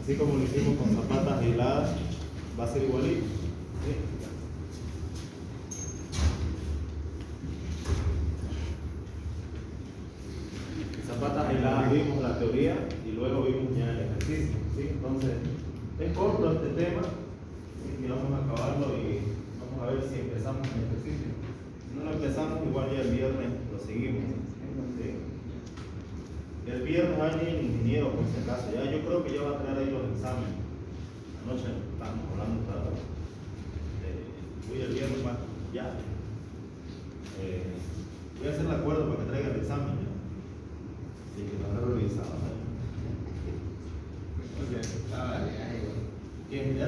Así como lo hicimos con zapatas aisladas, va a ser igualito. ¿Sí? Zapatas aisladas vimos la teoría y luego vimos ya el ejercicio. ¿Sí? Entonces, es corto este tema, así que vamos a acabarlo y vamos a ver si empezamos el ejercicio. Si no lo empezamos, igual ya el viernes lo seguimos. ¿Sí? El viernes va a venir el ingeniero, por si acaso. Ya, yo creo que ya va a traer ahí los exámenes. Anoche estábamos hablando para voy el viernes más ya. Voy a hacer el acuerdo para que traiga el examen. ¿Ya? Así que lo habrá revisado. ¿Quién? ¿Ya?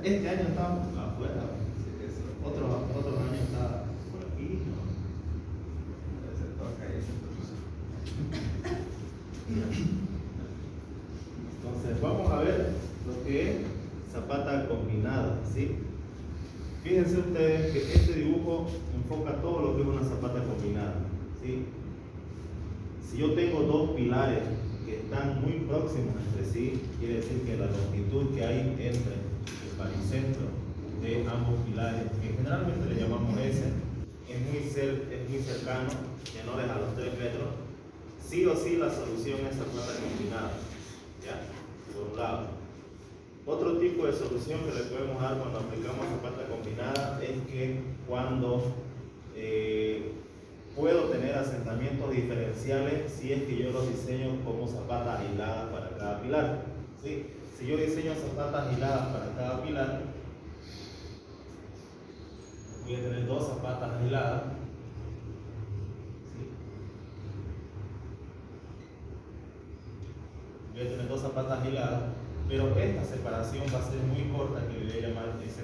Este año estamos afuera. Otros años está por aquí. Entonces vamos a ver lo que es zapata combinada, ¿sí? Fíjense ustedes que este dibujo enfoca todo lo que es una zapata combinada, ¿sí? Si yo tengo dos pilares que están muy próximos entre sí, quiere decir que la longitud que hay entre el baricentro de ambos pilares, que generalmente le llamamos S, es muy cercano, menores a los 3 metros, sí o sí la solución es zapata combinada, ¿ya? Por un lado. Otro tipo de solución que le podemos dar cuando aplicamos zapata combinada es que cuando puedo tener asentamientos diferenciales si es que yo los diseño como zapatas aisladas para cada pilar. ¿Sí? Si yo diseño zapatas aisladas para cada pilar, voy a tener dos zapatas aisladas. ¿Sí? Voy a tener dos zapatas aisladas, pero esta separación va a ser muy corta, que le voy a llamar S',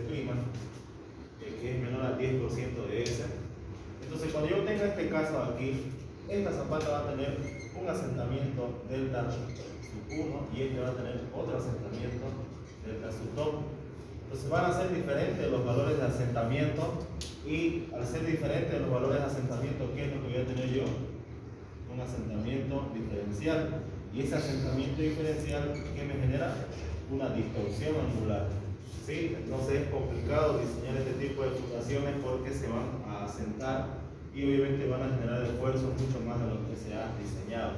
que es menor al 10% de S. Entonces, cuando yo tenga este caso aquí, esta zapata va a tener un asentamiento delta sub 1 y este va a tener otro asentamiento delta sub 2. Entonces van a ser diferentes los valores de asentamiento, y al ser diferentes los valores de asentamiento, ¿qué es lo que voy a tener yo? Un asentamiento diferencial. Y ese asentamiento diferencial, ¿qué me genera? Una distorsión angular. ¿Sí? Entonces es complicado diseñar este tipo de fundaciones porque se van a asentar y obviamente van a generar esfuerzos mucho más de lo que se ha diseñado.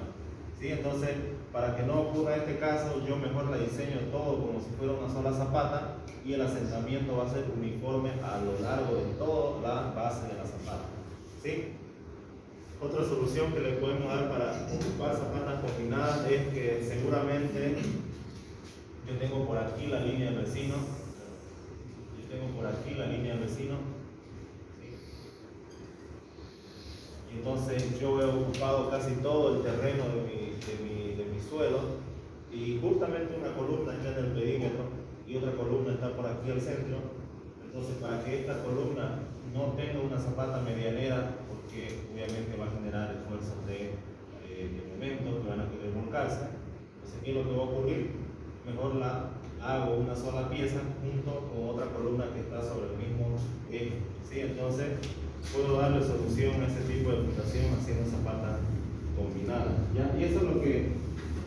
¿Sí? Entonces, para que no ocurra este caso, yo mejor la diseño todo como si fuera una sola zapata y el asentamiento va a ser uniforme a lo largo de toda la base de la zapata. ¿Sí? Otra solución que le podemos dar para ocupar zapatas combinadas es que seguramente yo tengo por aquí la línea del vecino. Tengo por aquí la línea del vecino, ¿sí? Y entonces yo he ocupado casi todo el terreno de mi suelo, y justamente una columna está en el perímetro y otra columna está por aquí al centro. Entonces, para que esta columna no tenga una zapata medianera, porque obviamente va a generar esfuerzos de momento que van a querer volcarse, entonces ¿qué es lo que va a ocurrir? Mejor la hago una sola pieza junto con otra columna que está sobre el mismo eje. ¿Sí? Entonces puedo darle solución a ese tipo de fundación haciendo zapatas combinadas. ¿Ya? Y eso es lo que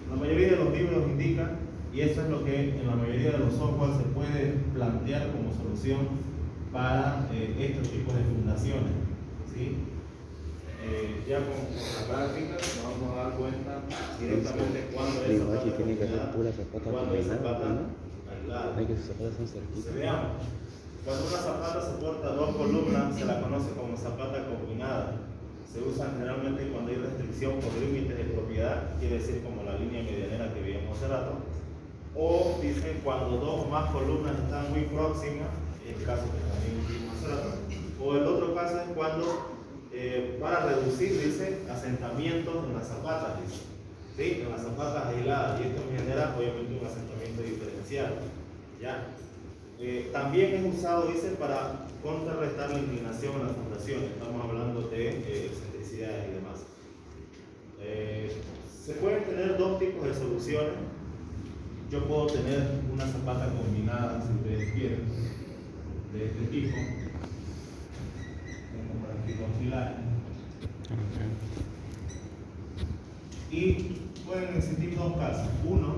la mayoría de los libros indican, y eso es lo que en la mayoría de los software se puede plantear como solución para estos tipos de fundaciones. ¿Sí? Ya con la práctica nos vamos a dar cuenta directamente cuándo es zapata combinada, cuándo es zapata aislada. Entonces, veamos, cuando una zapata soporta dos columnas se la conoce como zapata combinada. Se usa generalmente cuando hay restricción por límites de propiedad, quiere decir como la línea medianera que veíamos hace rato, o dicen cuando dos o más columnas están muy próximas, el caso que también vimos hace rato, o el otro caso es cuando para reducir, dice, asentamientos en las zapatas, dice, ¿sí? En las zapatas aisladas, y esto genera obviamente un asentamiento diferencial. ¿Ya? También es usado, dice, para contrarrestar la inclinación en la fundación. Estamos hablando de excentricidades y demás. Se pueden tener dos tipos de soluciones. Yo puedo tener una zapata combinada, si ustedes quieren, de este tipo. Tengo por aquí dos pilares. Y pueden existir dos casos. Uno,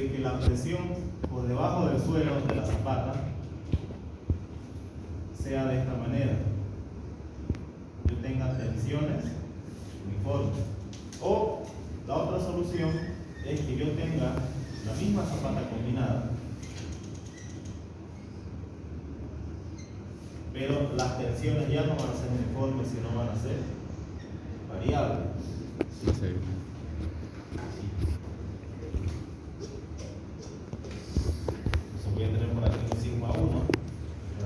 de que la presión por debajo del suelo de la zapata sea de esta manera. Yo tenga tensiones uniformes. O la otra solución es que yo tenga la misma zapata combinada, pero las tensiones ya no van a ser uniformes, sino van a ser variables. No sé. Entonces voy a tener por aquí un sigma 1, por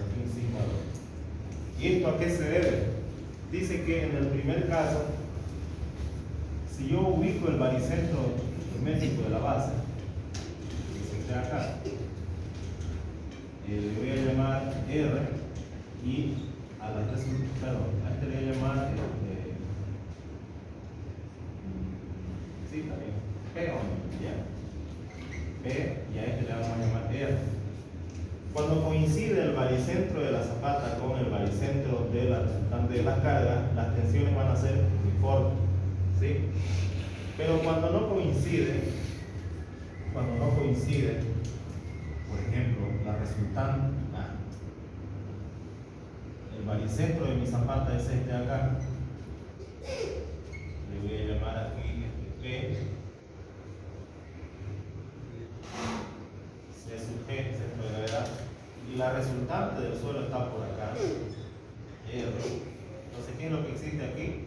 aquí un sigma 2. ¿Y esto a qué se debe? Dice que en el primer caso, si yo ubico el baricentro geométrico de la base, que se crea acá, le voy a llamar R, y a la a este le voy a llamar sí, también P, ya. P, y a este le vamos a llamar R. Cuando coincide el baricentro de la zapata con el baricentro de la resultante de la carga, las tensiones van a ser uniformes, ¿sí? Pero cuando no coincide, por ejemplo, la resultante, el baricentro de mi zapata es este acá, le voy a llamar aquí P, C sub G, centro de gravedad, y la resultante del suelo está por acá, R. Entonces, ¿qué es lo que existe aquí?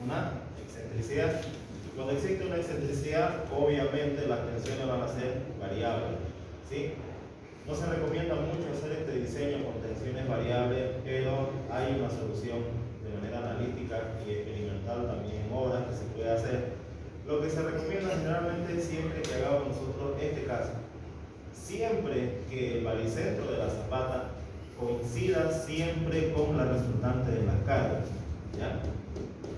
Una excentricidad. Cuando existe una excentricidad, obviamente las tensiones van a ser variables, ¿sí? No se recomienda mucho hacer este diseño con tensiones variables, pero hay una solución de manera analítica y experimental también en obras que se puede hacer. Lo que se recomienda generalmente siempre que hagamos nosotros este caso, siempre que el baricentro de la zapata coincida siempre con la resultante de las cargas, ¿ya?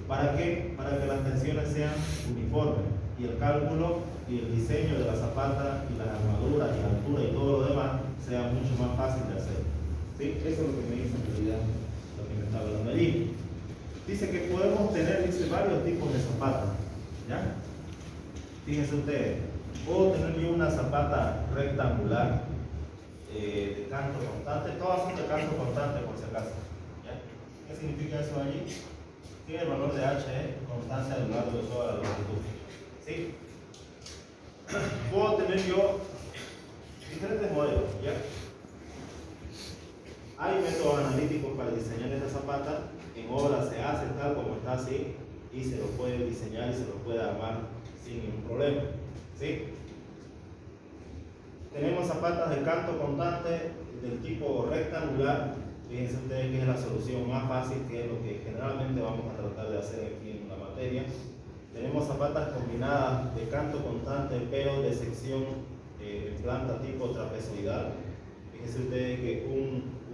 ¿Para qué? Para que las tensiones sean uniformes y el cálculo y el diseño de la zapata y las armaduras y la altura y todo lo demás sea mucho más fácil de hacer, ¿sí? Eso es lo que me dice en realidad lo que me está hablando allí. Dice que podemos tener, varios tipos de zapatas, ¿ya? Fíjense ustedes, puedo tener yo una zapata rectangular de canto constante, todas son de canto constante por si acaso, ¿ya? ¿Qué significa eso allí? Tiene el valor de H constante a lo largo de toda la longitud, ¿sí? Puedo tener yo diferentes modelos, ¿ya? Hay métodos analíticos para diseñar esta zapata. En obra se hace tal como está así y se lo puede diseñar y se lo puede armar sin ningún problema, ¿sí? Tenemos zapatas de canto constante del tipo rectangular. Fíjense ustedes que es la solución más fácil, que es lo que generalmente vamos a tratar de hacer aquí en la materia. Tenemos zapatas combinadas de canto constante, pero de sección en planta tipo trapezoidal. Fíjense ustedes que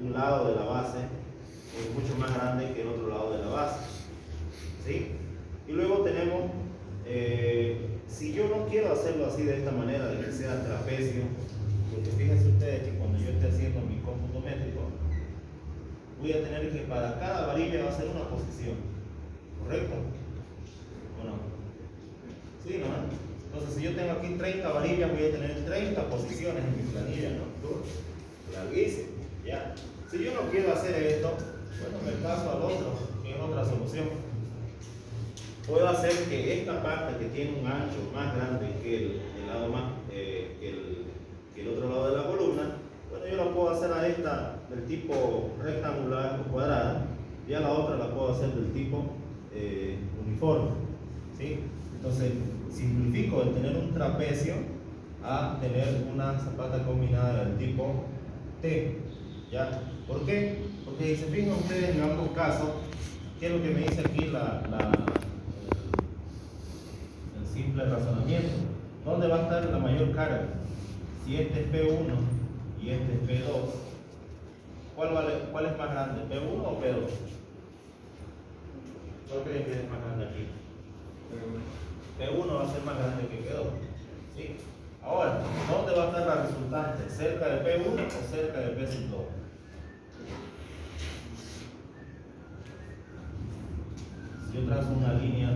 un lado de la base es mucho más grande que el otro lado de la base, ¿sí? Y luego tenemos, si yo no quiero hacerlo así de esta manera, de que sea trapecio, porque fíjense ustedes que cuando yo esté haciendo mi cómputo métrico, voy a tener que para cada varilla va a ser una posición, ¿correcto? ¿O no? ¿Sí, no? Entonces, si yo tengo aquí 30 varillas, voy a tener 30 posiciones en mi planilla, ¿no? Larguísimo, ¿ya? Si yo no quiero hacer esto, bueno, me paso al otro, que es otra solución. Puedo hacer que esta parte que tiene un ancho más grande que el lado más, que el otro lado de la columna, bueno, yo la puedo hacer a esta del tipo rectangular o cuadrada, y a la otra la puedo hacer del tipo uniforme, ¿sí? Entonces, simplifico de tener un trapecio a tener una zapata combinada del tipo T, ¿ya? ¿Por qué? Porque si se fijan ustedes en ambos casos, ¿qué es lo que me dice aquí el simple razonamiento? ¿Dónde va a estar la mayor carga? Si este es P1 y este es P2, ¿cuál es más grande? ¿P1 o P2? ¿Cuál creen que es más grande aquí? P1 va a ser más grande que P2, ¿sí? Ahora, ¿dónde va a estar la resultante? ¿Cerca de P1 o cerca de P2? Si yo trazo una línea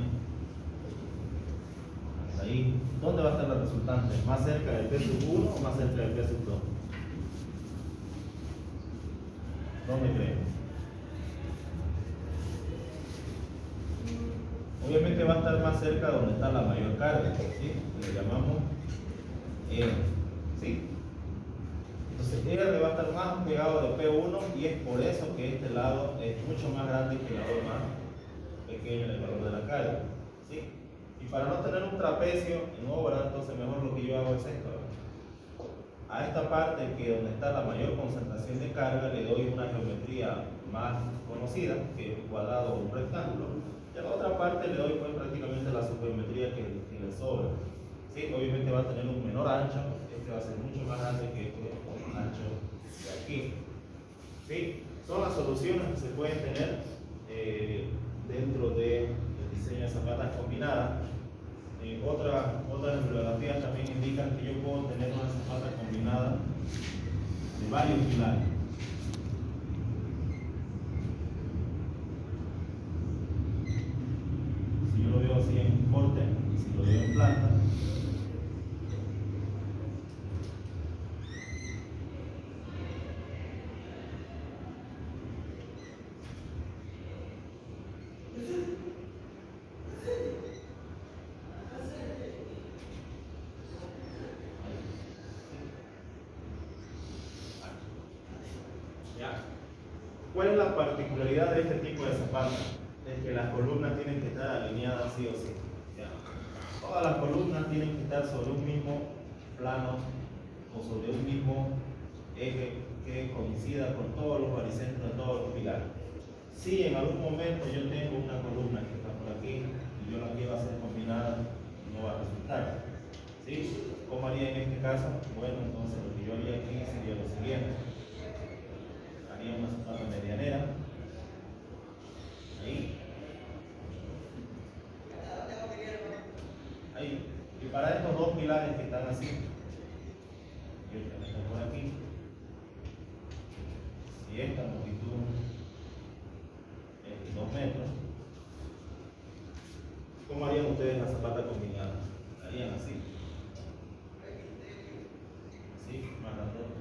hasta ahí, ¿dónde va a estar la resultante? ¿Más cerca del P1 o más cerca del P2? ¿Dónde creen? Obviamente va a estar más cerca donde está la mayor carga, ¿sí? Le llamamos R, ¿sí? Entonces R va a estar más pegado de P1 y es por eso que este lado es mucho más grande que el lado más pequeño del valor de la carga, ¿sí? Y para no tener un trapecio en obra, entonces mejor lo que yo hago es esto. A esta parte que donde está la mayor concentración de carga le doy una geometría más conocida, que es un cuadrado o un rectángulo, y a la otra parte le doy pues prácticamente la subgeometría que le sobra. ¿Sí? Obviamente va a tener un menor ancho, este va a ser mucho más grande que este ancho de aquí. ¿Sí? Son las soluciones que se pueden tener dentro del diseño de zapatas combinadas. Otras bibliografías también indican que yo puedo tener una zapata combinada de varios pilares. Si yo lo veo así en corte, si lo veo en planta, ¿cuál es la particularidad de este tipo de zapatas? Es que las columnas tienen que estar alineadas sí o sí. ¿Ya? Todas las columnas tienen que estar sobre un mismo plano o sobre un mismo eje que coincida con todos los baricentros de todos los pilares. Si en algún momento yo tengo una columna que está por aquí y yo la quiero hacer combinada, no va a resultar. ¿Sí? ¿Cómo haría en este caso? Bueno, entonces lo que yo haría aquí sería lo siguiente. Haría una zapata medianera. Ahí. Ahí. Y para estos dos pilares que están así, yo también por aquí. Si esta longitud es 2 metros, ¿cómo harían ustedes la zapata combinada? Harían así. Así, más grandote.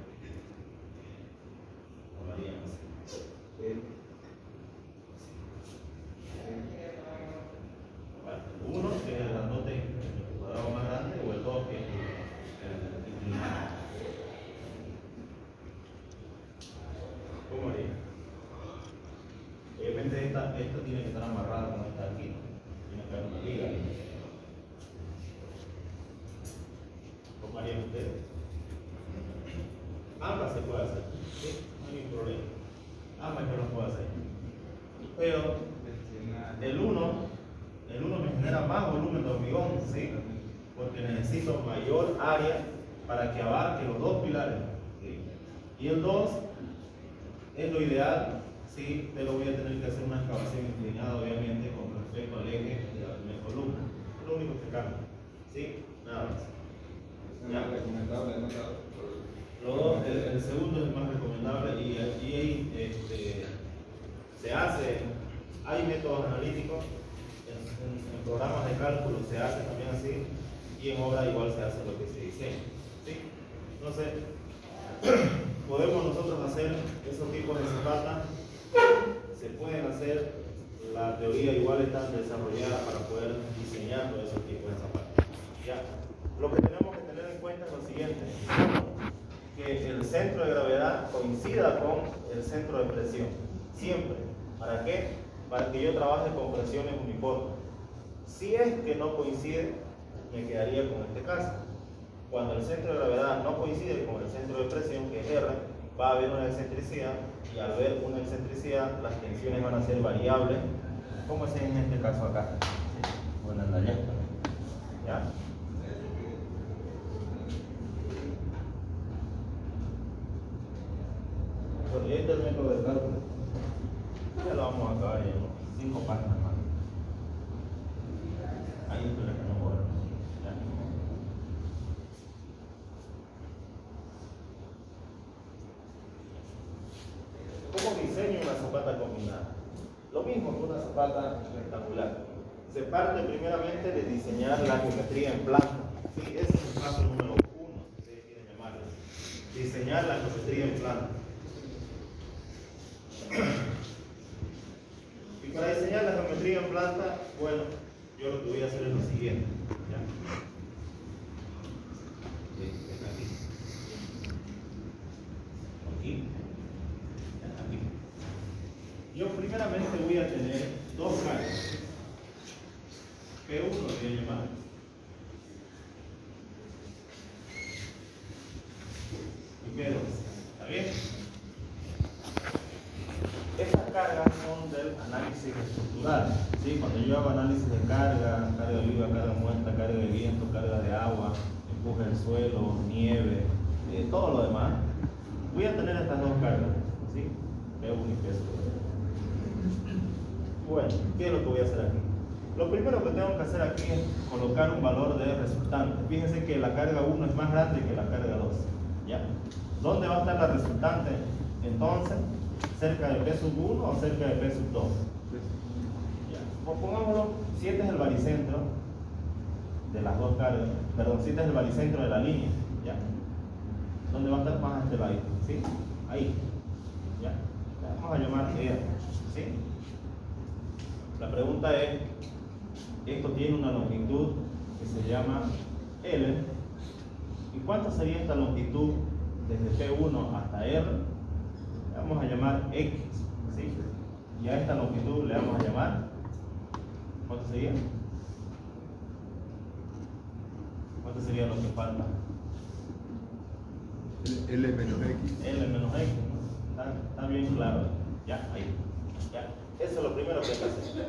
O harían así. Uno que es el grandote, el cuadrado más grande, o el dos que es el inclinado. ¿Cómo haría? Obviamente esta tiene que estar amarrada con esta aquí. Tiene que haber una liga ahí. ¿Cómo harían ustedes? Ambas se puede hacer, ¿sí? No hay ningún problema. Ambas yo lo puedo hacer. Pero el uno me genera más volumen de hormigón, ¿sí? Porque necesito mayor área para que abarque los dos pilares, ¿sí? Y el 2 es lo ideal, ¿sí? Pero voy a tener que hacer una excavación inclinada, obviamente, con respecto al eje de la primera columna. Es lo único que cambia, ¿sí? Nada más. ¿Es recomendable, no? El segundo es el más recomendable y se hace, hay métodos analíticos, en programas de cálculo se hace también así y en obra igual se hace lo que se diseña, ¿sí? Entonces, podemos nosotros hacer esos tipos de zapatas, se pueden hacer, la teoría igual está desarrollada para poder diseñar todos esos tipos de zapatas. ¿Ya? Lo que tenemos que tener en cuenta es lo siguiente, que el centro de gravedad coincida con el centro de presión, siempre. ¿Para qué? Para que yo trabaje con presiones uniformes. Si es que no coincide, me quedaría con este caso. Cuando el centro de gravedad no coincide con el centro de presión, que es R, va a haber una excentricidad, y al haber una excentricidad, las tensiones van a ser variables, como es en este caso acá. Bueno, en la llanta. ¿Ya? Y este es el método de cálculo. Ya lo vamos a acabar en 5 páginas más. Ahí es la que no borra. ¿Cómo diseño una zapata combinada? Lo mismo que una zapata rectangular. Se parte primeramente de diseñar la geometría en planta. Sí, ese es el paso número 1, si ustedes quieren llamarlo. Diseñar la geometría en planta. Y para diseñar la geometría en planta, bueno, yo lo que voy a hacer es lo siguiente. ¿Ya? Aquí. Aquí. Yo primeramente voy a tener dos cargas. P1 lo voy a llamar. Y P2. ¿Está bien? Estas cargas son del análisis estructural. ¿Sí? Cuando yo hago análisis de carga viva, carga muerta, carga de viento, carga de agua, empuje del suelo, nieve, todo lo demás, voy a tener estas dos cargas. ¿Sí? P1 y P2. Bueno, ¿qué es lo que voy a hacer aquí? Lo primero que tengo que hacer aquí es colocar un valor de resultante. Fíjense que la carga 1 es más grande que la carga 2. ¿Ya? ¿Dónde va a estar la resultante? Entonces, ¿cerca de P sub 1 o cerca de P sub 2? ¿Ya? Pues pongámoslo, si este es el baricentro de las dos cargas, perdón, si este es el baricentro de la línea, ¿ya? ¿Dónde va a estar más a este lado? ¿Sí? Ahí. ¿Ya? Vamos a llamar R. ¿Sí? La pregunta es, esto tiene una longitud que se llama L. ¿Y cuánto sería esta longitud desde P1 hasta R? Le vamos a llamar X. ¿Sí? Y a esta longitud le vamos a llamar, ¿cuánto sería? ¿Cuánto sería lo que falta? L menos X. L menos X. Está bien claro. Ya, ahí. Ya. Eso es lo primero que hay que hacer.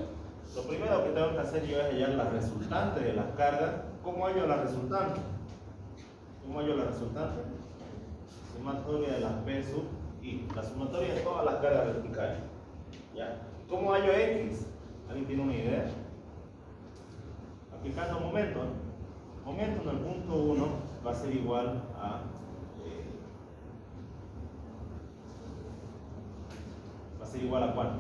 Lo primero que tengo que hacer yo es hallar la resultante de las cargas. ¿Cómo hallo la resultante? ¿Cómo hallo la resultante? Sumatoria de las P sub I. La sumatoria de todas las cargas verticales. ¿Ya? ¿Cómo hallo X? ¿Alguien tiene una idea? Aplicando momento. Momento en el punto 1 va a ser igual a ¿cuánto?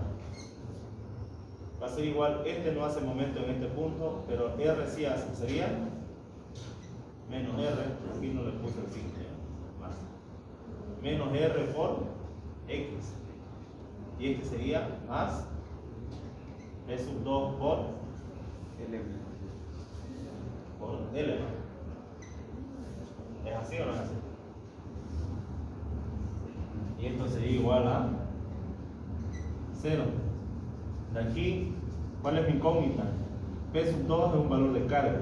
Va a ser igual, este no hace momento en este punto, pero R sí hace, sería menos R, aquí no le puse el signo, más, menos R por X, y este sería más P sub 2 por L, ¿no? ¿Es así o no es así? Y esto sería igual a 0. De aquí, ¿cuál es mi incógnita? P sub 2 es un valor de carga.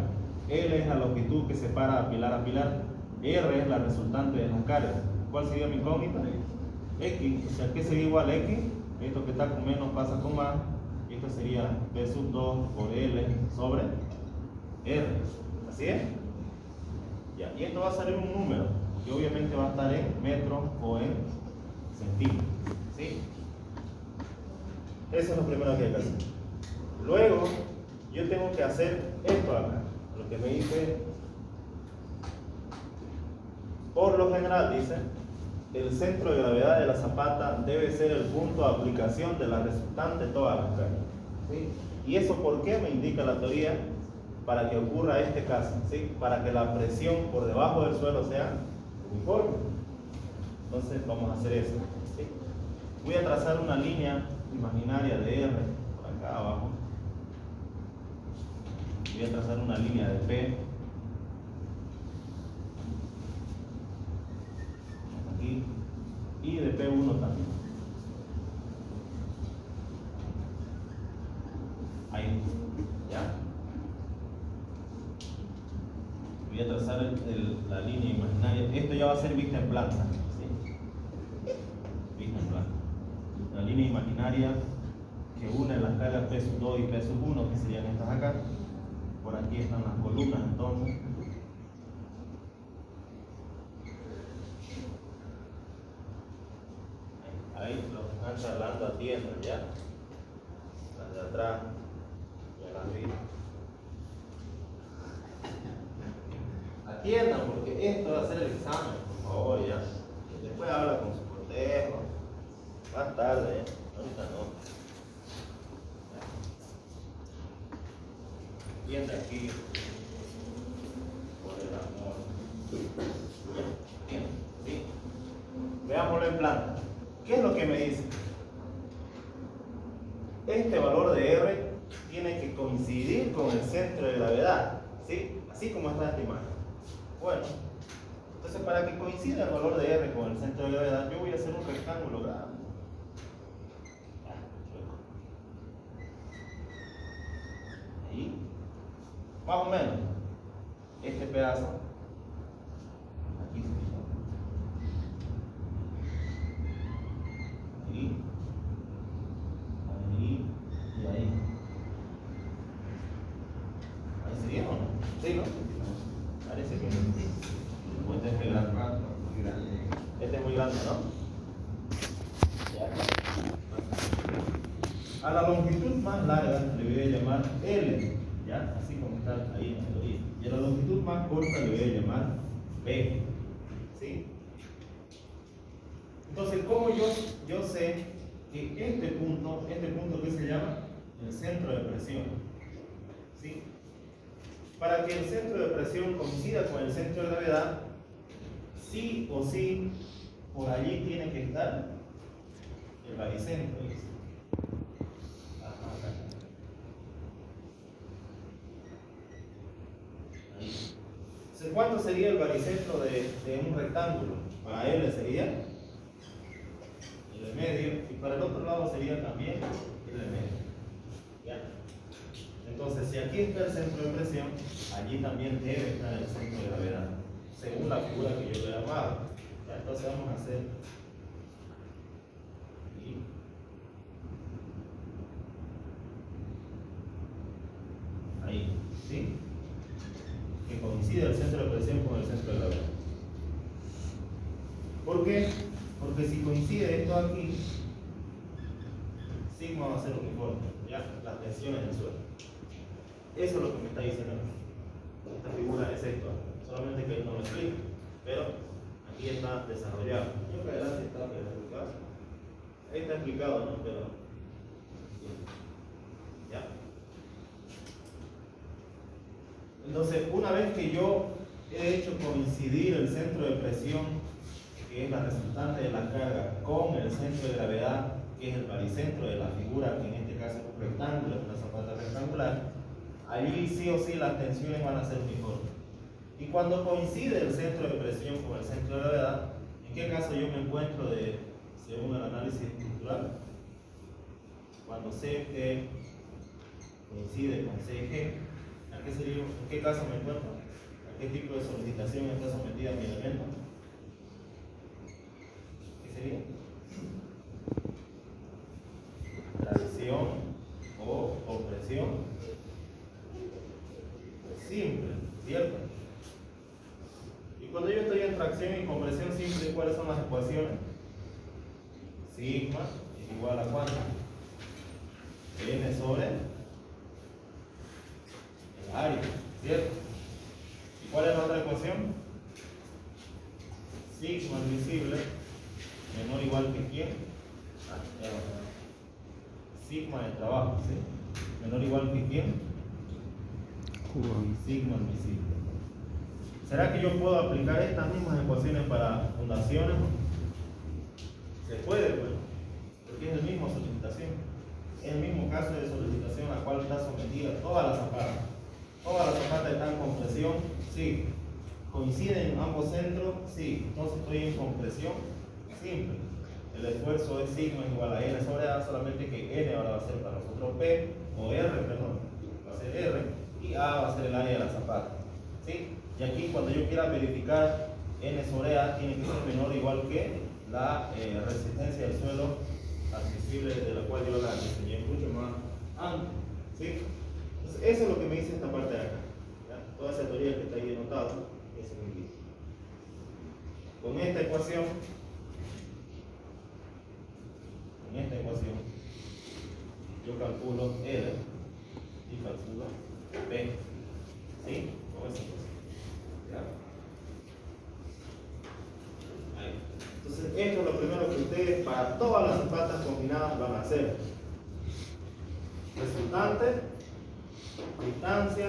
L es la longitud que separa pilar a pilar. R es la resultante de la carga. ¿Cuál sería mi incógnita? X. O sea, ¿qué sería igual a X? Esto que está con menos pasa con más. Y esto sería P sub 2 por L sobre R. ¿Así es? Ya. Y esto va a salir un número, que obviamente va a estar en metros o en centímetros. ¿Sí? Eso es lo primero que hay que hacer. Luego, yo tengo que hacer esto acá. Lo que me dice, por lo general, dice, el centro de gravedad de la zapata debe ser el punto de aplicación de la resultante de todas las cargas. ¿Sí? ¿Y eso por qué me indica la teoría? Para que ocurra este caso, ¿sí? Para que la presión por debajo del suelo sea uniforme. Entonces, vamos a hacer eso. ¿Sí? Voy a trazar una línea imaginaria de R por acá abajo. Voy a trazar una línea de P aquí y de P1 también. Ahí, ¿ya? Voy a trazar la línea imaginaria. Esto ya va a ser vista en planta, ¿sí? Vista en planta. La línea imaginaria que une las cargas P sub 2 y P sub 1, que serían estas acá. Por aquí están las columnas, entonces. Ahí los que están charlando atiendan, ¿ya? Las de atrás, ya las vi. Atiendan, porque esto va a ser el examen, por favor, ya. Después habla con su cortejo. Más tarde, ahorita no. Atienda aquí por el Veámoslo en planta. ¿Qué es lo que me dice? Este valor de R tiene que coincidir con el centro de gravedad, ¿sí? Así como está esta imagen. Bueno, entonces para que coincida el valor de R con el centro de gravedad, yo voy a hacer un rectángulo grande. Ahí, más o menos, este pedazo, aquí se fijan. Ahí, ahí y ahí. ¿Ahí sería o no? Sí, ¿no? Parece que no. Pues este es grande. Este es muy grande, ¿no? A la longitud más larga le voy a llamar L, ¿ya? Así como está ahí en la teoría. Y a la longitud más corta le voy a llamar B, ¿sí? Entonces, ¿cómo yo sé que este punto ¿qué se llama? El centro de presión, ¿sí? Para que el centro de presión coincida con el centro de gravedad, sí o sí, por allí tiene que estar el baricentro, ¿sí? Entonces, ¿cuánto sería el baricentro de un rectángulo? Para L sería el de medio y para el otro lado sería también el de medio. ¿Ya? Entonces, si aquí está el centro de presión, allí también debe estar el centro de gravedad, según la figura que yo le he llamado. ¿Ya? Entonces vamos a hacer ahí, ¿sí? Que coincide el centro de presión con el centro de gravedad. ¿Por qué? Porque si coincide esto aquí, sigma va a ser uniforme, ¿ya? La tensión en el suelo. Eso es lo que me está diciendo esta figura, es esto, solamente que él no lo explica, pero aquí está desarrollado. Yo creo que adelante está explicado. Ahí está explicado, ¿no? Pero, ¿ya? Entonces, una vez que yo he hecho coincidir el centro de presión, que es la resultante de la carga, con el centro de gravedad, que es el baricentro de la figura, que en este caso es un rectángulo, es una zapata rectangular, allí sí o sí las tensiones van a ser uniformes. Y cuando coincide el centro de presión con el centro de gravedad, ¿en qué caso yo me encuentro según el análisis estructural? Cuando CG coincide con CG, ¿en qué caso me encuentro? ¿A qué tipo de solicitación está sometida mi elemento? ¿Qué sería? Tracción o compresión simple, ¿cierto? Y cuando yo estoy en tracción y compresión simple, ¿cuáles son las ecuaciones? Sigma es igual a ¿cuánto? N sobre el área, ¿cierto? ¿Y cuál es la otra ecuación? Sigma admisible menor o igual que ¿quién? Sigma de trabajo, ¿sí? Menor o igual que ¿quién? Sigma admisible. ¿Será que yo puedo aplicar estas mismas ecuaciones para fundaciones? Se puede, pues, porque es el mismo solicitación. Es el mismo caso de solicitación a la cual está sometida toda la zapata. Todas las zapatas están en compresión, sí. ¿Coinciden ambos centros? Sí. Entonces estoy en compresión simple. El esfuerzo es sigma igual a N sobre A, solamente que N ahora va a ser para nosotros P, o R, perdón, va a ser R, y A va a ser el área de la zapata. ¿Sí? Y aquí cuando yo quiera verificar N sobre A, tiene que ser menor o igual que la resistencia del suelo accesible, de la cual yo la diseñé mucho más antes. ¿Sí? Entonces, eso es lo que me dice esta parte de acá. ¿Ya? Toda esa teoría que está ahí anotada, eso me dice. Con esta ecuación, yo calculo R y calculo P. ¿Sí? Con esa ecuación. ¿Ya? Ahí. Entonces, esto es lo primero que ustedes, para todas las zapatas combinadas, van a hacer. Resultante, distancia,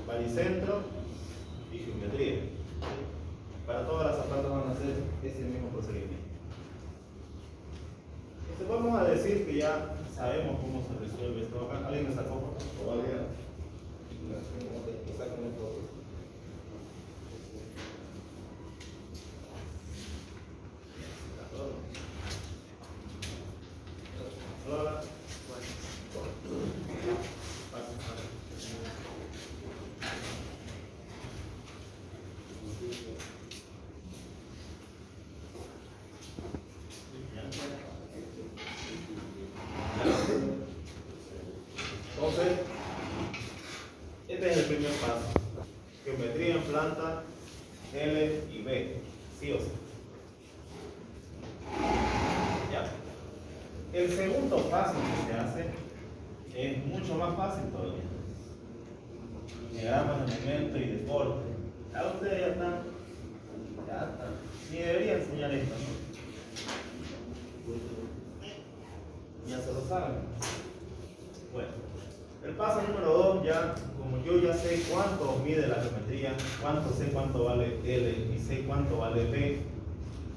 baricentro y geometría. Para todas las zapatas van a hacer ese mismo procedimiento. pasos. Geometría en planta L y B, sí o sí. ¿Ya? El segundo paso que se hace es mucho más fácil todavía. Diagramas de momento y de corte. Ya ustedes ya están. Ni debería enseñar esto, ¿no? Ya se lo saben. Bueno, el paso número 2, ya como yo ya sé cuánto mide la geometría, sé cuánto vale L y sé cuánto vale B,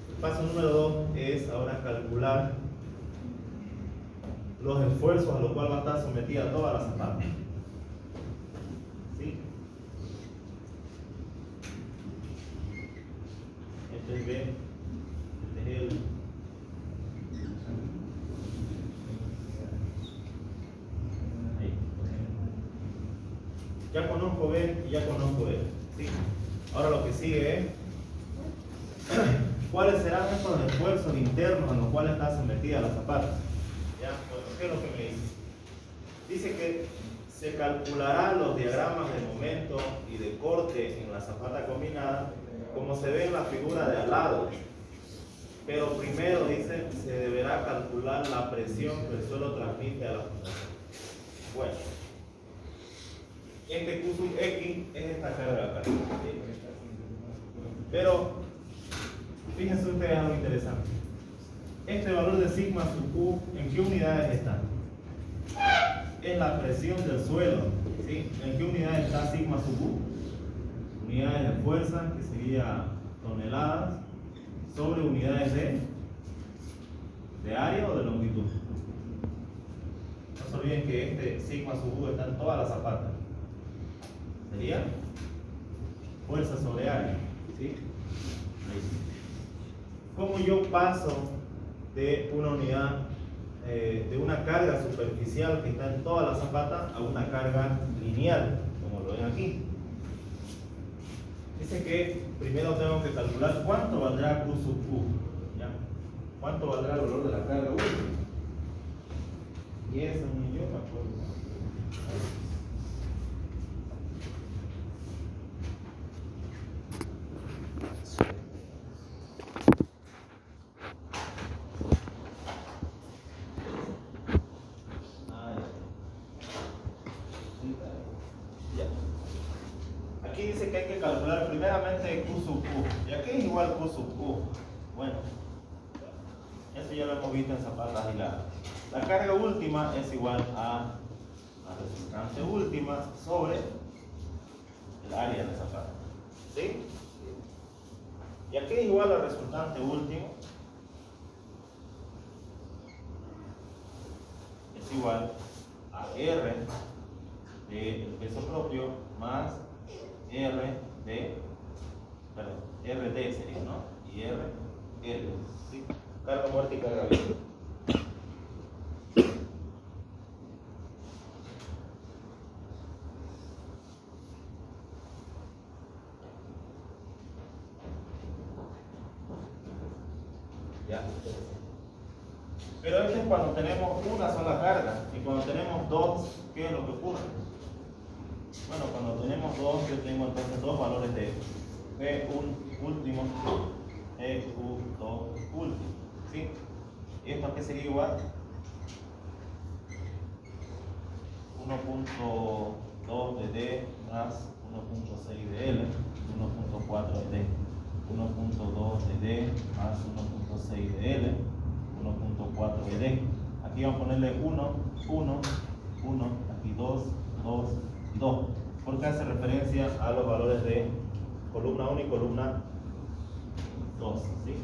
el paso número 2 es ahora calcular los esfuerzos a los cuales va a estar sometida toda la zapata. ¿Sí? Este es B, este es L. Ya conozco B y ya conozco L. ¿Sí? Ahora lo que sigue es cuáles serán estos esfuerzos internos a los cuales está sometida la zapata. ¿Ya? Bueno, ¿qué es lo que me dice? Dice que se calcularán los diagramas de momento y de corte en la zapata combinada como se ve en la figura de al lado. Pero primero dice se deberá calcular la presión que el suelo transmite a la fundación. Bueno. Este Q sub X es esta carga acá. Pero fíjense ustedes algo interesante. Este valor de sigma sub Q, ¿en qué unidades está? Es la presión del suelo. ¿Sí? ¿En qué unidades está sigma sub Q? Unidades de fuerza, que sería toneladas, sobre unidades de área o de longitud. No se olviden que este sigma sub Q está en todas las zapatas. Sería fuerza sobre área. ¿Sí? ¿Cómo yo paso de una unidad, de una carga superficial que está en toda la zapata a una carga lineal, como lo ven aquí? Dice que primero tengo que calcular cuánto valdrá Q sub Q. ¿Ya? ¿Cuánto valdrá el valor de la carga 1? Y eso ni yo me acuerdo. Aquí dice que hay que calcular primeramente Q sub Q. ¿Y a qué es igual Q sub Q? Bueno, eso ya lo hemos visto en zapatas aisladas. La carga última es igual a la resultante última sobre el área de la zapata. ¿Sí? ¿Y a qué es igual la resultante última? Es igual a R del peso propio más RD sería, ¿no? Y RL, ¿sí? Carga muerta y carga viva. ¿Ya? Pero esto es cuando tenemos una sola carga. Y cuando tenemos dos, ¿qué es lo que ocurre? Bueno, cuando tenemos dos, yo tengo entonces dos valores de P1 último, PU2 último. ¿Sí? ¿Y esto a qué sería igual? 1.2 de D más 1.6 de L, 1.4 de D. 1.2 de D más 1.6 de L, 1.4 de D. Aquí vamos a ponerle 1, 1, 1, aquí 2, 2 y 2. Porque hace referencia a los valores de columna 1 y columna 2. ¿Sí?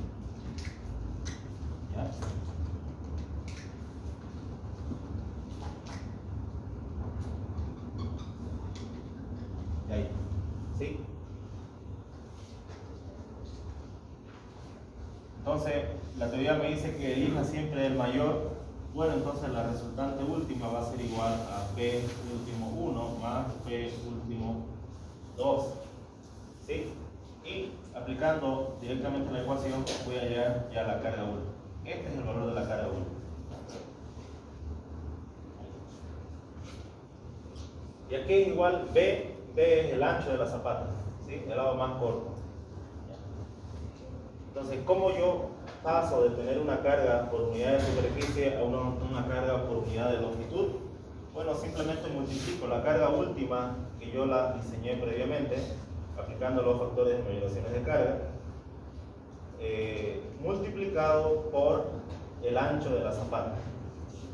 ¿Ya? Y ahí. ¿Sí? Entonces, la teoría me dice que elija siempre el mayor. Bueno, entonces la resultante última va a ser igual a P último 1 más P último 2. ¿Sí? Y aplicando directamente la ecuación, voy a llegar ya a la carga 1. Este es el valor de la carga 1. Y aquí es igual B B es el ancho de la zapata, ¿sí? El lado más corto. Entonces, ¿cómo yo paso de tener una carga por unidad de superficie a una carga por unidad de longitud? Bueno, simplemente multiplico la carga última que yo la diseñé previamente, aplicando los factores de modulaciones de carga, multiplicado por el ancho de la zapata.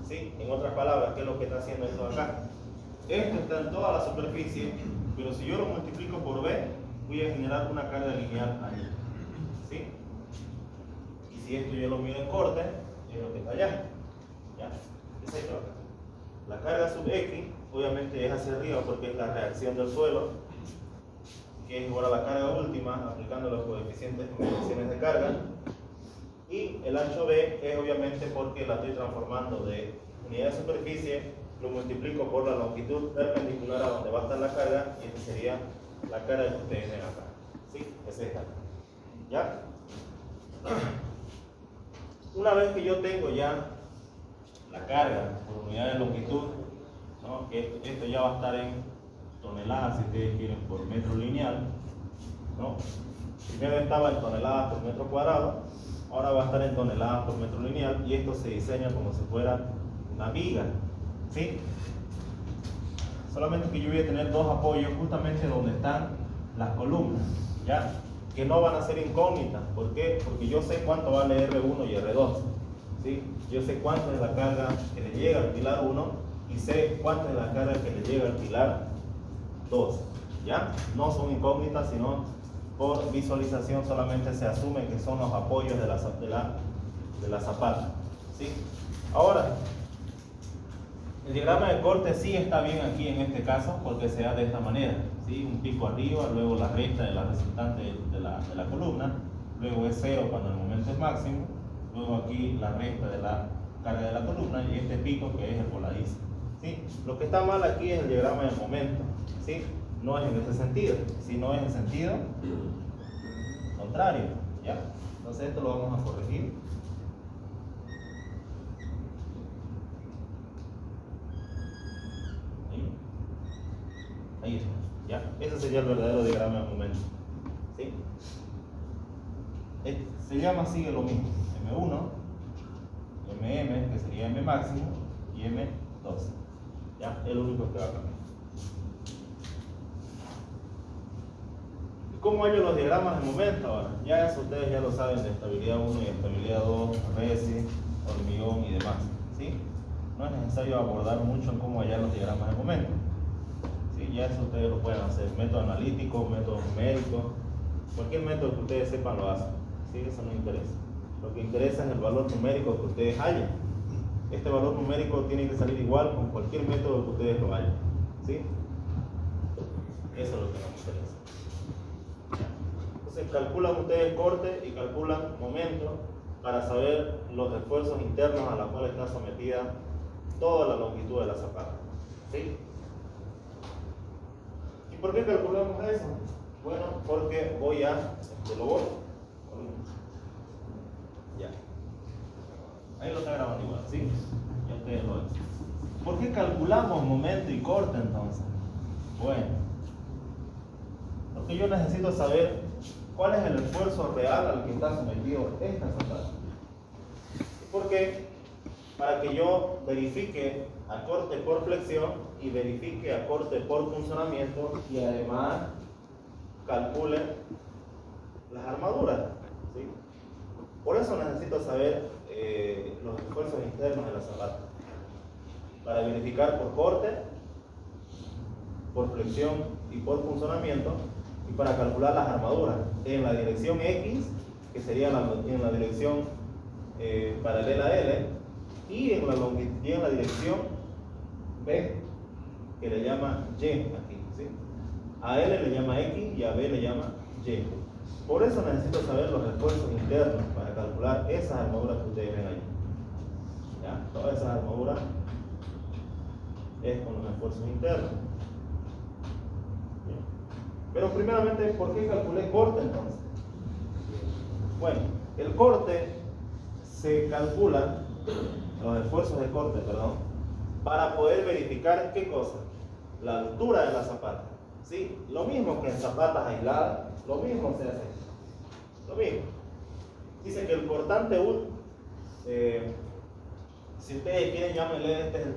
¿Sí? En otras palabras, ¿qué es lo que está haciendo esto acá? Esto está en toda la superficie, pero si yo lo multiplico por B, voy a generar una carga lineal allí. ¿Sí? Y si esto yo lo mido en corte, es lo que está allá. ¿Ya? Es esto acá. La carga sub X, obviamente es hacia arriba porque es la reacción del suelo, que es igual a la carga última, aplicando los coeficientes de mediciones de carga. Y el ancho B es obviamente porque la estoy transformando de unidad de superficie, lo multiplico por la longitud perpendicular a donde va a estar la carga, y esta sería la carga que ustedes ven acá. ¿Sí? Es esta. ¿Ya? Una vez que yo tengo ya la carga por unidad de longitud, ¿no? Que esto ya va a estar en toneladas, si ustedes quieren, por metro lineal, ¿no? Primero estaba en toneladas por metro cuadrado, ahora va a estar en toneladas por metro lineal, y esto se diseña como si fuera una viga, ¿sí? Solamente que yo voy a tener dos apoyos justamente donde están las columnas, ¿ya? Que no van a ser incógnitas. ¿Por qué? Porque yo sé cuánto vale R1 y R2, ¿sí? Yo sé cuánto es la carga que le llega al pilar 1 y sé cuánto es la carga que le llega al pilar 2, ¿ya? No son incógnitas, sino por visualización solamente se asume que son los apoyos de la zapata, ¿sí? Ahora, el diagrama de corte sí está bien aquí en este caso porque se da de esta manera, ¿sí? Un pico arriba, luego la recta de la resultante de la columna, luego es 0 cuando el momento es máximo, luego aquí la recta de la carga de la columna y este pico que es el voladizo, ¿sí? Lo que está mal aquí es el diagrama de momento, ¿sí? No es en este sentido, sino en el sentido contrario, ¿ya? Entonces esto lo vamos a corregir. Ahí está, ¿ya? Ese sería el verdadero diagrama de momento, ¿sí? Se llama, sigue lo mismo, M1, MM, que sería M máximo, y M2, ¿ya? Es lo único que va a cambiar. ¿Y cómo hallo los diagramas de momento ahora? Ya eso ustedes ya lo saben de estabilidad 1 y estabilidad 2, resi, hormigón y demás, ¿sí? No es necesario abordar mucho en cómo hallar los diagramas de momento. Sí, ya eso ustedes lo pueden hacer, método analítico, método numérico, cualquier método que ustedes sepan lo hacen, ¿sí? Eso no interesa. Lo que interesa es el valor numérico que ustedes hallen. Este valor numérico tiene que salir igual con cualquier método que ustedes lo hallen, ¿sí? Eso es lo que nos interesa. Entonces calculan ustedes corte y calculan momento para saber los esfuerzos internos a los cuales está sometida toda la longitud de la zapata, ¿sí? ¿Por qué calculamos eso? Bueno, porque voy a, lo borro. Ya. Ahí lo está grabando igual, ¿sí? Ya ustedes lo ven. ¿Por qué calculamos momento y corte entonces? Bueno, porque yo necesito saber cuál es el esfuerzo real al que está sometido esta zapata. ¿Por qué? Para que yo verifique a corte por flexión y verifique a corte por funcionamiento y además calcule las armaduras, ¿sí? Por eso necesito saber los esfuerzos internos de la zapata, para verificar por corte, por flexión y por funcionamiento, y para calcular las armaduras en la dirección X, que sería en la dirección paralela a L, y en la dirección B, que le llama Y aquí, ¿sí? A L le llama X y a B le llama Y. Por eso necesito saber los esfuerzos internos para calcular esas armaduras que ustedes ven ahí, ¿ya? Todas esas armaduras es con los esfuerzos internos. Bien. Pero primeramente, ¿por qué calculé corte entonces? Bueno, el corte se calcula, los esfuerzos de corte, perdón, para poder verificar ¿qué cosa? La altura de la zapata. ¿Sí? Lo mismo que en zapatas aisladas, lo mismo se hace. Lo mismo. Dice que el cortante si ustedes quieren, llámenle, este es el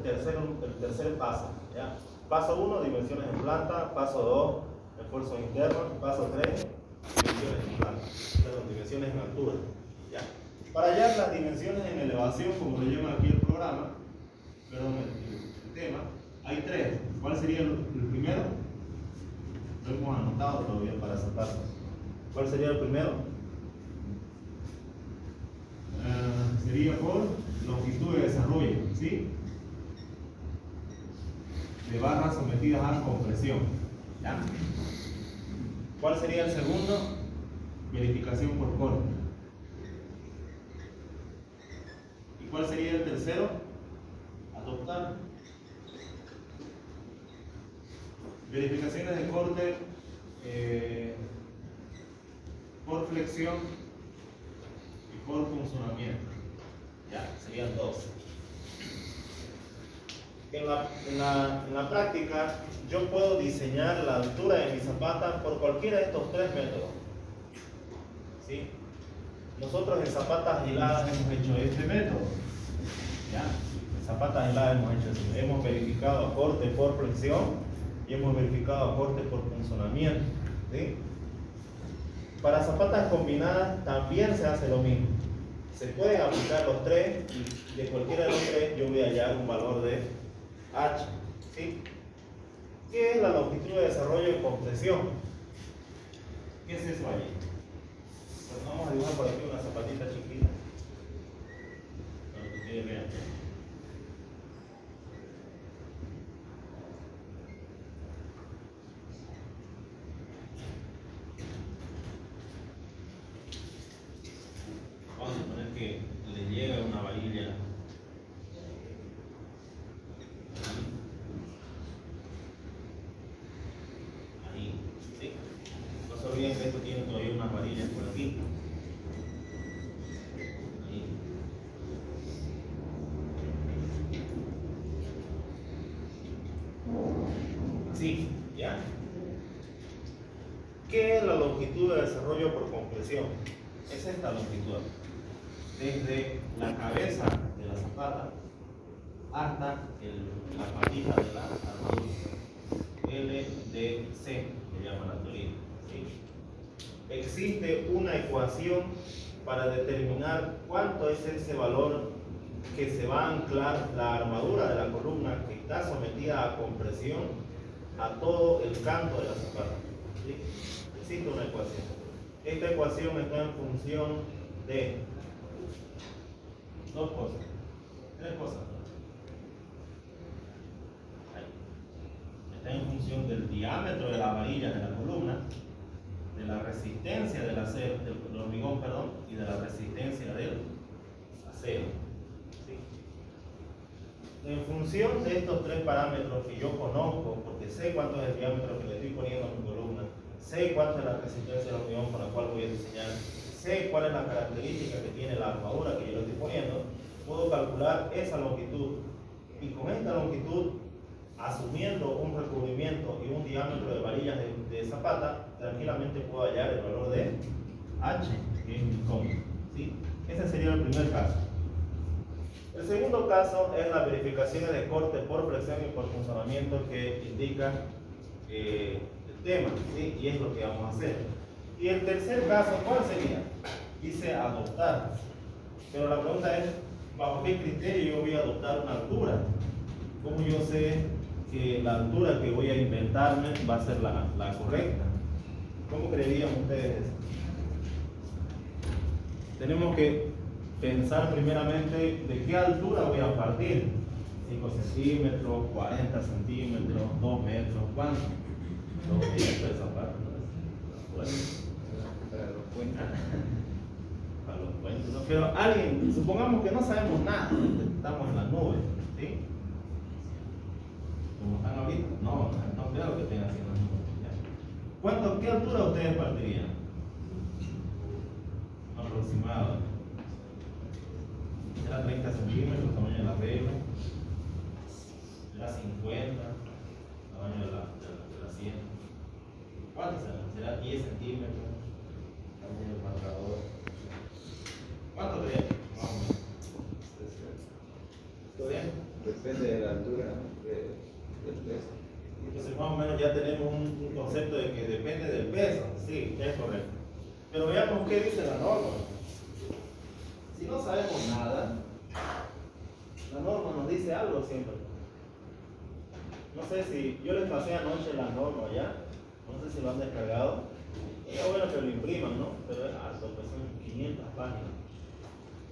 tercer paso. ¿Ya? Paso 1, dimensiones en planta. Paso 2, esfuerzos internos. Paso 3, dimensiones en planta. Perdón, dimensiones en altura. ¿Ya? Para hallar las dimensiones en elevación, como le llama aquí el programa, perdón, el tema, hay 3. ¿Cuál sería el primero? Lo hemos anotado todavía para esa parte. ¿Cuál sería el primero? Sería por longitud de desarrollo, ¿sí? De barras sometidas a compresión. ¿Ya? ¿Cuál sería el segundo? Verificación por corte. ¿Y cuál sería el tercero? Adoptar. Verificaciones de corte por flexión y por funcionamiento. Ya, serían 2. En la práctica, yo puedo diseñar la altura de mi zapata por cualquiera de estos 3 métodos. ¿Sí? Nosotros en zapatas aisladas hemos hecho este método. ¿Ya? En zapatas aisladas hemos hecho eso. Hemos verificado corte por flexión y hemos verificado corte por funcionamiento. ¿Sí? Para zapatas combinadas también se hace lo mismo. Se pueden aplicar los 3 y de cualquiera de los 3 yo voy a hallar un valor de H. ¿Sí? ¿Qué es la longitud de desarrollo en compresión? ¿Qué es eso allí? Pues vamos a dibujar por aquí una zapatita chiquita para que ustedes vean. Vamos a suponer que le llega una varilla ahí, ¿sí? No se olviden que esto tiene todavía unas varillas por aquí. Ahí. Así, ¿ya? ¿Qué es la longitud de desarrollo por compresión? Es esta longitud. Desde la cabeza de la zapata hasta la patita de la armadura. LDC, le llama la teoría. ¿Sí? Existe una ecuación para determinar cuánto es ese valor que se va a anclar la armadura de la columna que está sometida a compresión a todo el canto de la zapata. ¿Sí? Existe una ecuación. Esta ecuación está en función de 2 cosas, 3 cosas. Ahí. Está en función del diámetro de las varillas de la columna, de la resistencia del acero, del hormigón, perdón, y de la resistencia del acero. ¿Sí? En función de estos 3 parámetros que yo conozco, porque sé cuánto es el diámetro que le estoy poniendo a mi columna, sé cuánto es la resistencia del hormigón con la cual voy a diseñar, sé cuál es la característica que tiene la armadura que yo le estoy poniendo, puedo calcular esa longitud. Y con esta longitud, asumiendo un recubrimiento y un diámetro de varillas de zapata, tranquilamente puedo hallar el valor de H, que es mi código. ¿Sí? Ese sería el primer caso. El segundo caso es las verificaciones de corte por flexión y por funcionamiento que indica el tema, ¿sí? Y es lo que vamos a hacer. Y el tercer caso, ¿cuál sería? Dice adoptar. Pero la pregunta es, ¿bajo qué criterio yo voy a adoptar una altura? ¿Cómo yo sé que la altura que voy a inventarme va a ser la correcta? ¿Cómo creerían ustedes eso? Tenemos que pensar primeramente de qué altura voy a partir. 5 centímetros, 40 centímetros, 2 metros, ¿cuánto? 2 metros de zapato. Bueno, Para los cuentos. para los cuentos, ¿no? Pero alguien, supongamos que no sabemos nada, estamos en las nubes, ¿sí? Como están ahorita, no creo que estén haciendo las nubes. ¿Ya? ¿Qué altura ustedes partirían? Aproximado. Será 30 centímetros, tamaño de la regla. Será 50, tamaño de la sien. perímetro. También el marcador. ¿Cuánto te viene? Más o menos. ¿Todo bien? Depende de la altura del peso. Entonces más o menos ya tenemos un concepto de que depende del peso. Sí, es correcto. Pero veamos qué dice la norma. Si no sabemos nada, la norma nos dice algo siempre. No sé si yo les pasé anoche la norma ya, no sé si lo han descargado. Es bueno que lo impriman, ¿no? Pero es harto, pues son 500 páginas.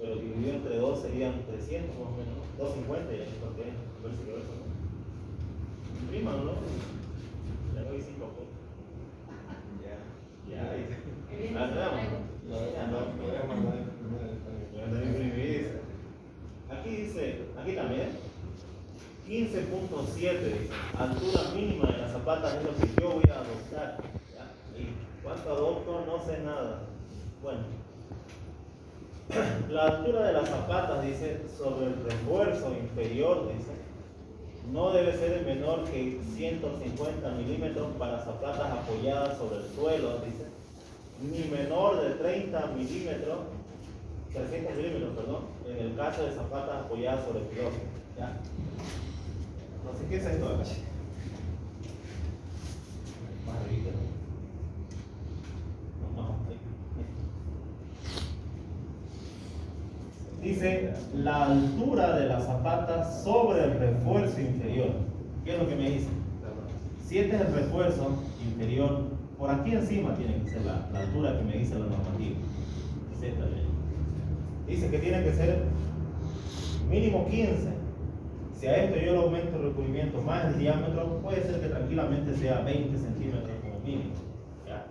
Pero dividido entre dos serían 300 más o menos, ¿no? 250 ya esto que es, a ver si lo ves, ¿no? Impriman, ¿no? Le doy 5 fotos. Ya, dice. La tenemos. Voy a mandar el primero. Aquí dice, aquí también, 15.7, altura mínima de las zapatas es lo que yo voy a adoptar. ¿Ya? ¿Y cuánto adopto? No sé nada. Bueno, la altura de las zapatas, dice, sobre el refuerzo inferior, dice, no debe ser menor que 150 milímetros para zapatas apoyadas sobre el suelo, dice, ni menor de 30 milímetros, 300 milímetros, perdón, en el caso de zapatas apoyadas sobre el piloto. ¿Ya? No sé qué es esto de acá. Más arriba. No. Dice la altura de las zapatas sobre el refuerzo inferior. ¿Qué es lo que me dice? Si este es el refuerzo inferior, por aquí encima tiene que ser la altura que me dice la normativa. Es esta de ahí. Dice que tiene que ser mínimo 15. Si a esto yo le aumento el recubrimiento más el diámetro, puede ser que tranquilamente sea 20 centímetros como mínimo. ¿Ya?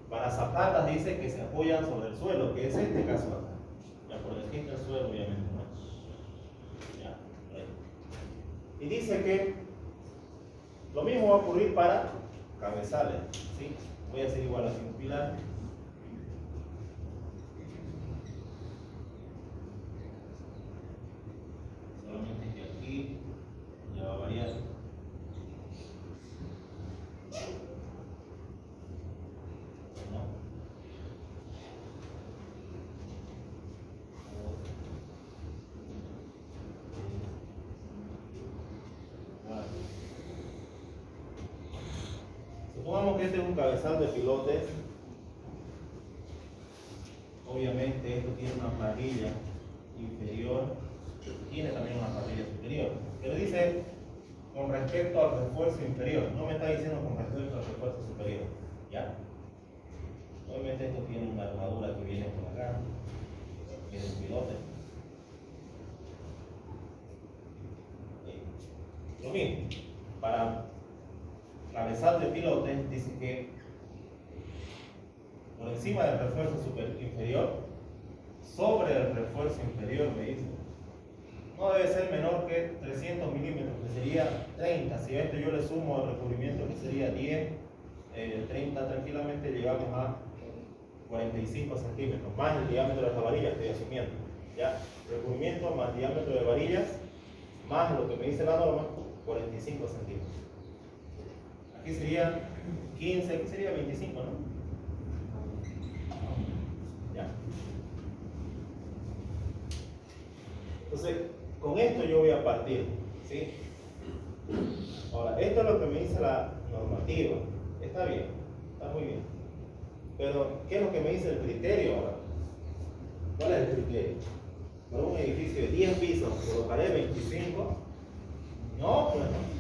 Para zapatas dice que se apoyan sobre el suelo, que es este caso acá. Ya por el del suelo, obviamente, ¿no? Ya, ahí. Y dice que lo mismo va a ocurrir para cabezales. ¿Sí? Voy a hacer igual así un pilar. Solamente que aquí ya va a variar. ¿No? Supongamos que este es un cabezal de pilotes. Obviamente esto tiene una parrilla inferior, tiene también una parrilla superior. Pero dice con respecto al refuerzo inferior, no me está diciendo con respecto al refuerzo superior. ¿Ya? Obviamente esto tiene una armadura que viene por acá, que es el pilote. Lo mismo, para cabezal de pilote dice que por encima del refuerzo inferior, sobre el refuerzo inferior, me dice, no debe ser menor que 300 milímetros, que sería 30. Si a esto yo le sumo el recubrimiento, que sería 10, 30, tranquilamente llegamos a 45 centímetros, más el diámetro de las varillas, estoy asumiendo. ¿Ya? Recubrimiento más diámetro de varillas, más lo que me dice la norma, 45 centímetros. Aquí sería 15, aquí sería 25, ¿no? Ya. Entonces, con esto yo voy a partir, ¿sí? Ahora, esto es lo que me dice la normativa. Está bien, está muy bien. Pero, ¿qué es lo que me dice el criterio ahora? ¿Cuál es el criterio? Para un edificio de 10 pisos, ¿colocaré 25? No, pues no.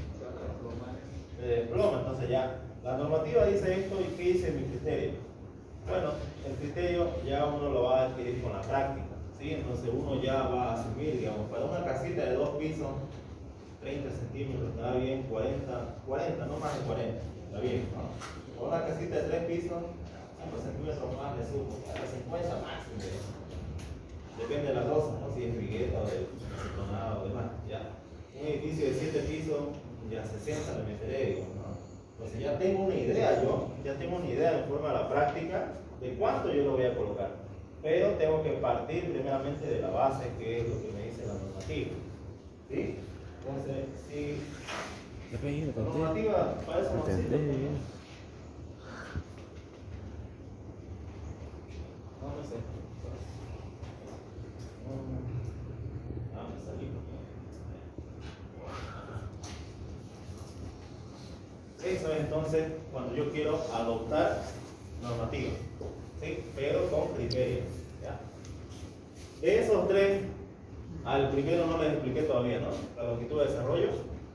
Se desploma, entonces ya. La normativa dice esto y ¿qué dice mi criterio? Bueno, el criterio ya uno lo va a adquirir con la práctica, ¿sí? Entonces uno ya va a asumir, digamos, para una casita de 2 pisos, 30 centímetros, está bien, 40, no más de 40, está bien, ¿no? Para una casita de 3 pisos, 5 centímetros más le sumo, a 50 máximo. Depende de la rosa, ¿no? Si es rigueta o de acetonada o demás, ya. Un edificio de 7 pisos, ya 60 le meteré, digamos, ¿no? Entonces ya tengo una idea en forma de la práctica de cuánto yo lo voy a colocar. Pero tengo que partir primeramente de la base, que es lo que me dice la normativa. ¿Sí? Entonces, si la normativa para eso no sirve. ¿Dónde está? Me salí. Eso es entonces cuando yo quiero adoptar normativa, ¿sí? Pero con criterio, ¿ya? De esos tres, al primero no les expliqué todavía, ¿no? La longitud de desarrollo,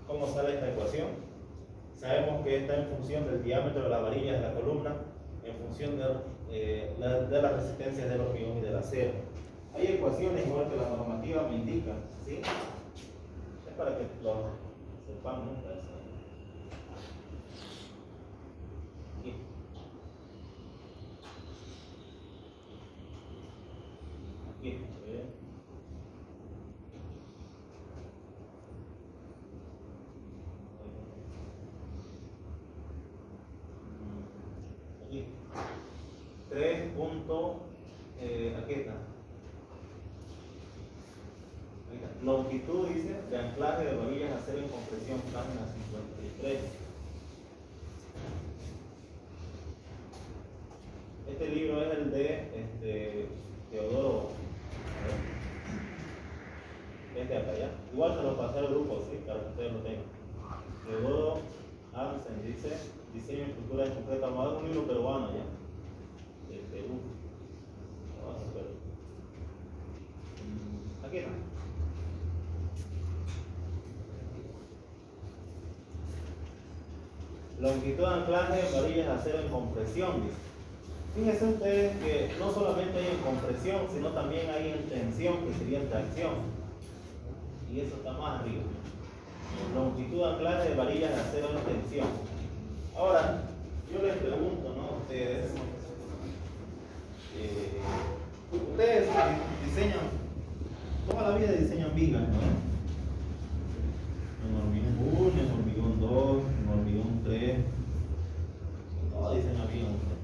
cómo sale esta ecuación. Sabemos que está en función del diámetro de las varillas de la columna, en función de las resistencias del hormigón y del acero. Hay ecuaciones igual que la normativa me indica, ¿sí? Es para que lo sepamos. Aquí. Aquí, ¿ve? Aquí. 3 punto, aquí está. Longitud, dice, de anclaje de varillas a acero en compresión, página 53. Este libro es el de Teodoro. Es de acá, ¿ya? Igual se lo pasé al grupo, ¿sí? Para que ustedes lo tengan. Teodoro Armsen dice, diseño y estructura de concreta armada, un libro peruano, ¿ya? De Perú. Vamos a ver. Aquí está. Longitud de anclaje de varillas de acero en compresión, dice. Fíjense ustedes que no solamente hay en compresión, sino también hay en tensión, que sería en tracción. Y eso está más arriba. Longitud de anclaje de varillas de acero en tensión. Ahora, yo les pregunto, ¿no? Ustedes diseñan, toda la vida diseñan vigas, ¿no? En hormigón 1, en hormigón 2, en hormigón 3. Todo diseña vigas usted.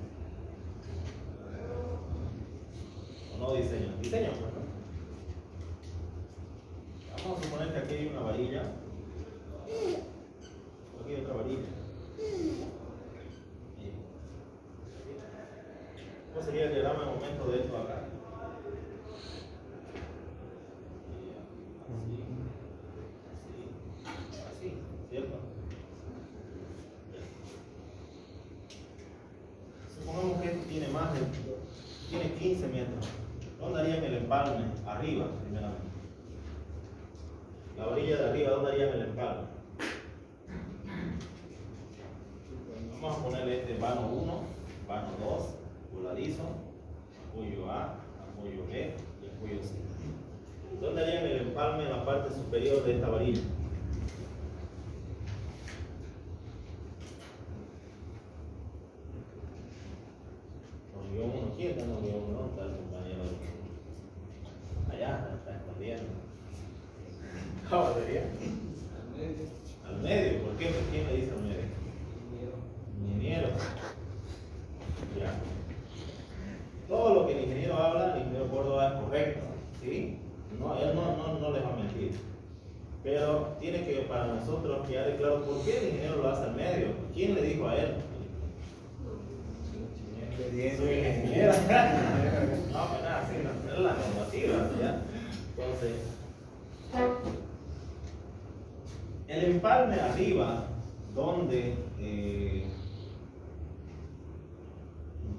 ¿O no diseñan? Diseñan, pues, ¿no? Vamos a suponer que aquí hay una varilla. Aquí hay otra varilla. ¿Cómo sería el diagrama de momento de esto acá? Así, ¿cierto? Supongamos que esto tiene 15 metros. ¿Dónde harían el empalme? Arriba, primeramente. La varilla de arriba, ¿dónde harían el empalme? Vamos a ponerle este vano 1, vano 2, voladizo, apoyo A, apoyo B y apoyo C. ¿Dónde harían el empalme en la parte superior de esta varilla? Hormigón 1, ¿quién está en hormigón 1? ¿Dónde está el compañero? Allá, está escondiendo. ¿Cómo sería? Al medio. ¿Por qué? ¿Quién me dice al medio? Ingeniero. Ya. Todo lo que el ingeniero habla, el ingeniero Córdoba es correcto, ¿sí? No, él no les va a mentir. Pero tiene que, para nosotros, quedar claro por qué el ingeniero lo hace al medio. ¿Quién le dijo a él? Soy ingeniero. No, pues nada, sí, no es la normativa, ¿ya? Entonces, el empalme arriba, donde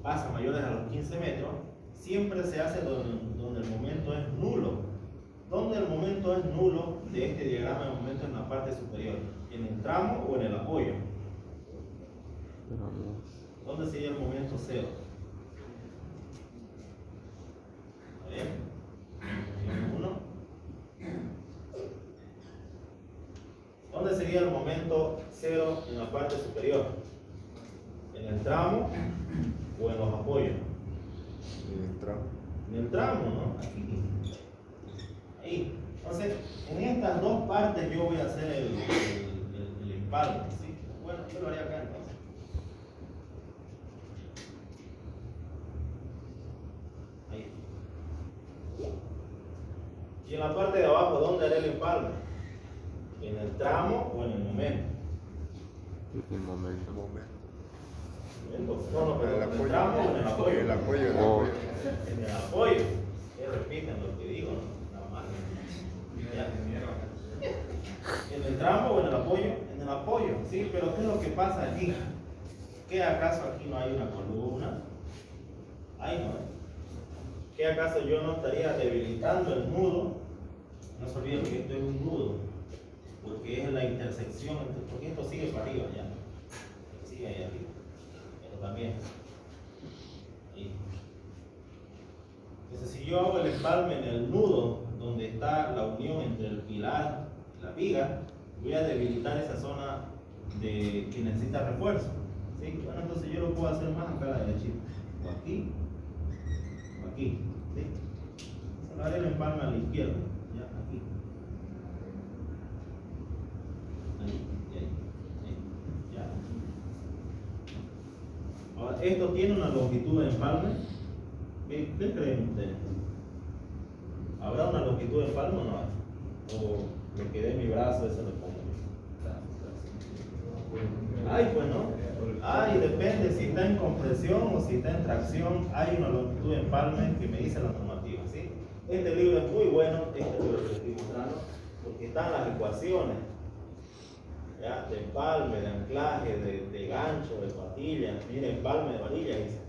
pasa mayores a los 15 metros, siempre se hace donde el momento es nulo. Donde el momento es nulo de este diagrama de momento en la parte superior, en el tramo o en el apoyo. ¿Dónde sería el momento cero? ¿Bien? 1. ¿Dónde sería el momento cero en la parte superior? ¿En el tramo o en los apoyos? En el tramo. En el tramo, ¿no? Aquí. Ahí. Entonces, en estas dos partes yo voy a hacer el empalme, ¿sí? Bueno, yo lo haría acá entonces. Ahí. Y en la parte de abajo, ¿dónde haré el empalme? ¿En el tramo o en el momento? En el momento. No, pero en el tramo o en el apoyo. El apoyo, el Oh. apoyo. En el apoyo. Que repiten lo que digo, ¿no? Nada más. Ya. En el tramo o en el apoyo. En el apoyo, sí, pero ¿qué es lo que pasa aquí? ¿Qué acaso aquí no hay una columna? Ahí no. ¿Qué acaso yo no estaría debilitando el nudo? No se olviden que esto es un nudo, porque es la intersección, porque esto sigue para arriba ya. Sigue ahí arriba. Pero también. Ahí. Entonces, si yo hago el empalme en el nudo, donde está la unión entre el pilar y la viga, voy a debilitar esa zona que necesita refuerzo. ¿Sí? Bueno, entonces yo lo puedo hacer más acá a la derechita. O aquí, o aquí. ¿Sí? Se lo haré el empalme a la izquierda. Ya, aquí. Ahí, ahí, ya. Ahora, esto tiene una longitud de empalme. ¿Qué creen ustedes? ¿Habrá una longitud de empalme o no? O lo que dé mi brazo, eso lo pongo. Ay, pues no. Ay, depende si está en compresión o si está en tracción. Hay una longitud de empalme que me dice la normativa, ¿sí? Este libro es muy bueno, este libro que les estoy mostrando, porque están las ecuaciones, ¿ya? De empalme, de anclaje, de gancho, de patilla. Miren, empalme de varilla, dice.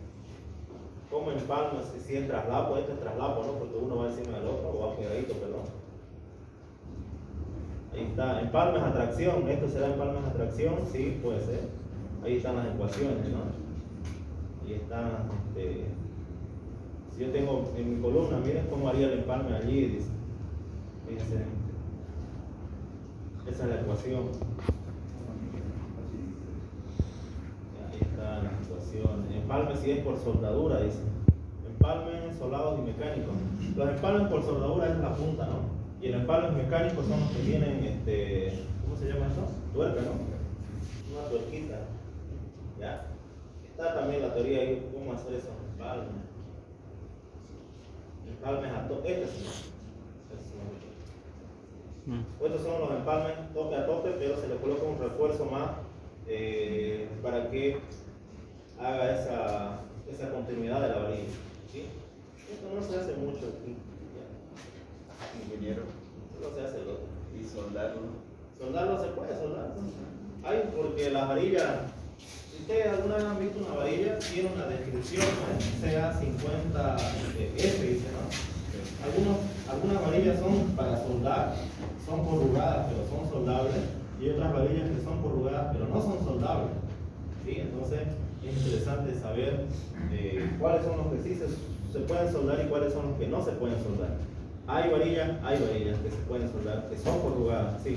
¿Cómo empalme? Si es traslapo, este es traslapo, ¿no? Porque uno va encima del otro o va pegadito, perdón. Ahí está, empalmes a tracción, esto será empalmes a tracción, sí, puede ser. Ahí están las ecuaciones, ¿no? Ahí están, si yo tengo en mi columna, miren cómo haría el empalme allí, dice. Fíjense. Esa es la ecuación. Ahí están las ecuaciones. Empalme si es por soldadura, dice. Empalmes, soldados y mecánicos. Los empalmes por soldadura es la punta, ¿no? Y el empalmes mecánicos son los que tienen, ¿cómo se llama eso? Tuerca, ¿no? Una tuerquita. ¿Ya? Está también la teoría ahí, cómo hacer esos empalmes. Empalmes a tope, estos son los empalmes tope a tope, pero se le coloca un refuerzo más para que haga esa continuidad de la varilla. ¿Sí? Esto no se hace mucho aquí. Ingeniero. No se hace el otro. Y soldarlo. Soldarlo se puede soldar. Hay, porque las varillas, si ustedes alguna vez han visto una varilla, tiene una descripción, sea 50F, dice, ¿no? Algunas varillas son para soldar, son corrugadas, pero son soldables, y otras varillas que son corrugadas, pero no son soldables. ¿Sí? Entonces, es interesante saber cuáles son los que sí se pueden soldar y cuáles son los que no se pueden soldar. Hay varillas que se pueden soldar, que son corrugadas, sí,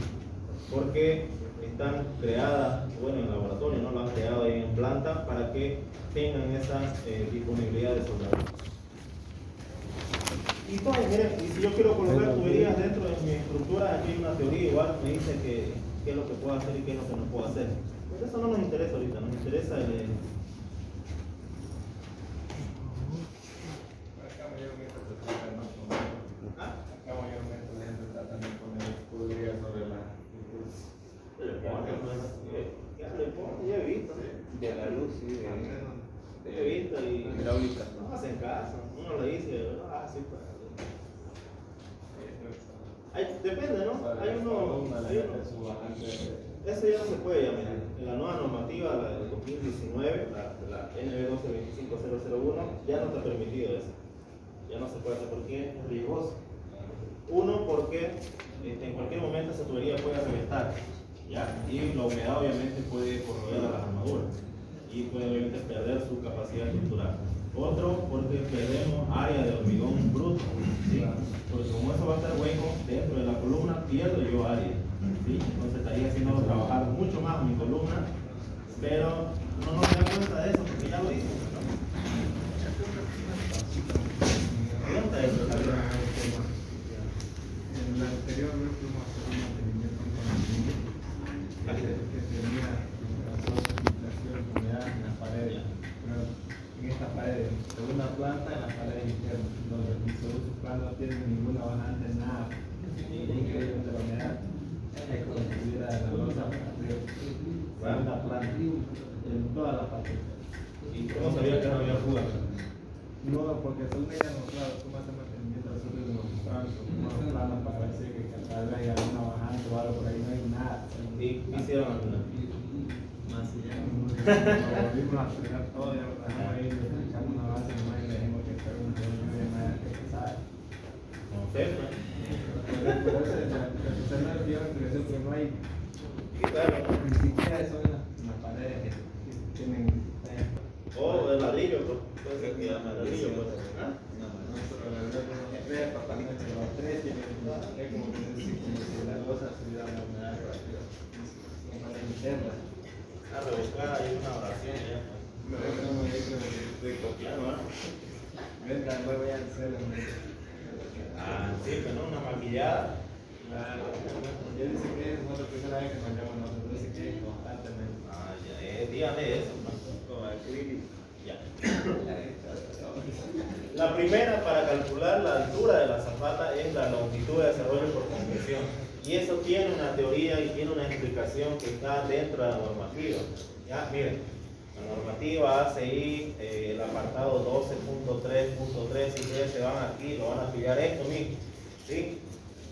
porque están creadas, bueno, en el laboratorio, ¿no? Lo han creado ahí en planta para que tengan esa disponibilidad de soldar. Y entonces, miren, y si yo quiero colocar tuberías dentro de mi estructura, aquí hay una teoría igual, me dice qué es lo que puedo hacer y qué es lo que no puedo hacer. Pero eso no nos interesa ahorita, nos interesa el... Yo he visto, De la luz, sí, he visto y hidráulica. no hacen caso, uno le dice, sí, pues. Depende, ¿no? Hay uno, eso ya no se puede llamar. En la nueva normativa, la del 2019, la NB12-25001, ya no está permitido eso. Ya no se puede hacer porque es riesgoso. Uno, porque en cualquier momento esa tubería puede reventar, ¿ya? Y la humedad obviamente puede corroer a las armaduras y puede obviamente perder su capacidad estructural. Otro, porque perdemos área de hormigón bruto, ¿sí? Porque como eso va a estar hueco dentro de la columna, pierdo yo área, ¿sí? Entonces estaría haciendo trabajar mucho más mi columna, pero no nos da cuenta de eso porque ya lo hice, ¿no? Pregunta eso, Javier. En la anterior vez fuimos a hacer un mantenimiento que tenía infiltración, humedad en las paredes. Pero en esta pared, segunda planta, en las paredes internas, donde el segundo plano no tiene ninguna bajante, nada. Increíble de la humedad. Es como si tuviera la losa para arriba. Segunda planta, en toda la parte. ¿Y cómo sabía que no había fuga? No, porque son medianos, claro, tú vas a mantenimiento de azul de los planos para ver si tal vez hay alguna bajante o algo, por ahí no hay nada. ¿Y hicieron alguna? Más si ya nos volvimos a frenar todo, ya lo trajimos ahí, le echamos una base nomás y le dijimos que fue un problema de manera que pesada. Como usted, ¿no? Por eso la persona no lleva explicación, pero no hay, Sí, claro. ni siquiera eso en las paredes que tienen. O el ladrillo, pues. Puede ser que llama ladrillo, pues. ¿Ah? Los tres tienen como que la losa subida a la humedad para interna. A rebuscar ahí una oración ya. No, de copiar, ¿no? Venga, luego ya se lo Ah, sí, pero no, una maquillada. Claro, yo dice que es la primera vez que nos llaman nosotros, dice que constantemente. Ah, ya, dígame eso, ¿no? Como acrílico. Ya. La primera para calcular la altura de la zapata es la longitud de desarrollo por compresión. Y eso tiene una teoría y tiene una explicación que está dentro de la normativa. Ya, miren, la normativa hace ahí el apartado 12.3.3, si ustedes se van aquí, lo van a pillar esto mismo. ¿Sí?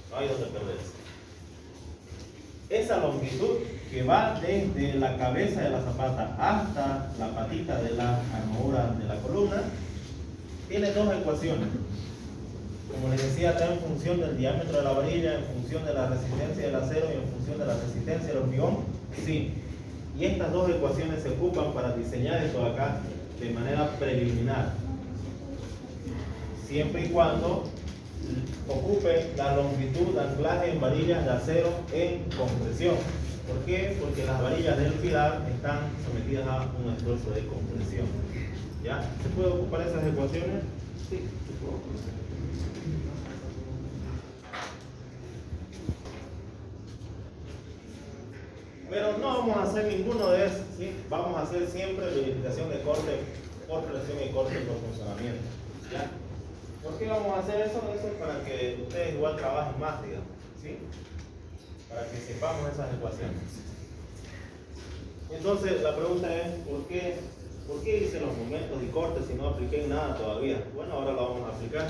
No hay donde perderse. Esa longitud que va desde la cabeza de la zapata hasta la patita de la armadura de la columna, tiene dos ecuaciones. Como les decía, está en función del diámetro de la varilla, en función de la resistencia del acero y en función de la resistencia del hormigón. Sí. Y estas dos ecuaciones se ocupan para diseñar esto acá de manera preliminar. Siempre y cuando ocupe la longitud de anclaje en varillas de acero en compresión. ¿Por qué? Porque las varillas del pilar están sometidas a un esfuerzo de compresión. ¿Ya? ¿Se puede ocupar esas ecuaciones? Sí, se puede ocupar. Pero no vamos a hacer ninguno de esos, ¿sí? Vamos a hacer siempre verificación de corte por presión y corte por funcionamiento. ¿Ya? ¿Por qué vamos a hacer eso? Eso es para que ustedes igual trabajen más, digamos, ¿sí? Para que sepamos esas ecuaciones. Entonces, la pregunta es, ¿por qué hice los momentos y cortes si no apliqué nada todavía? Bueno, ahora lo vamos a aplicar.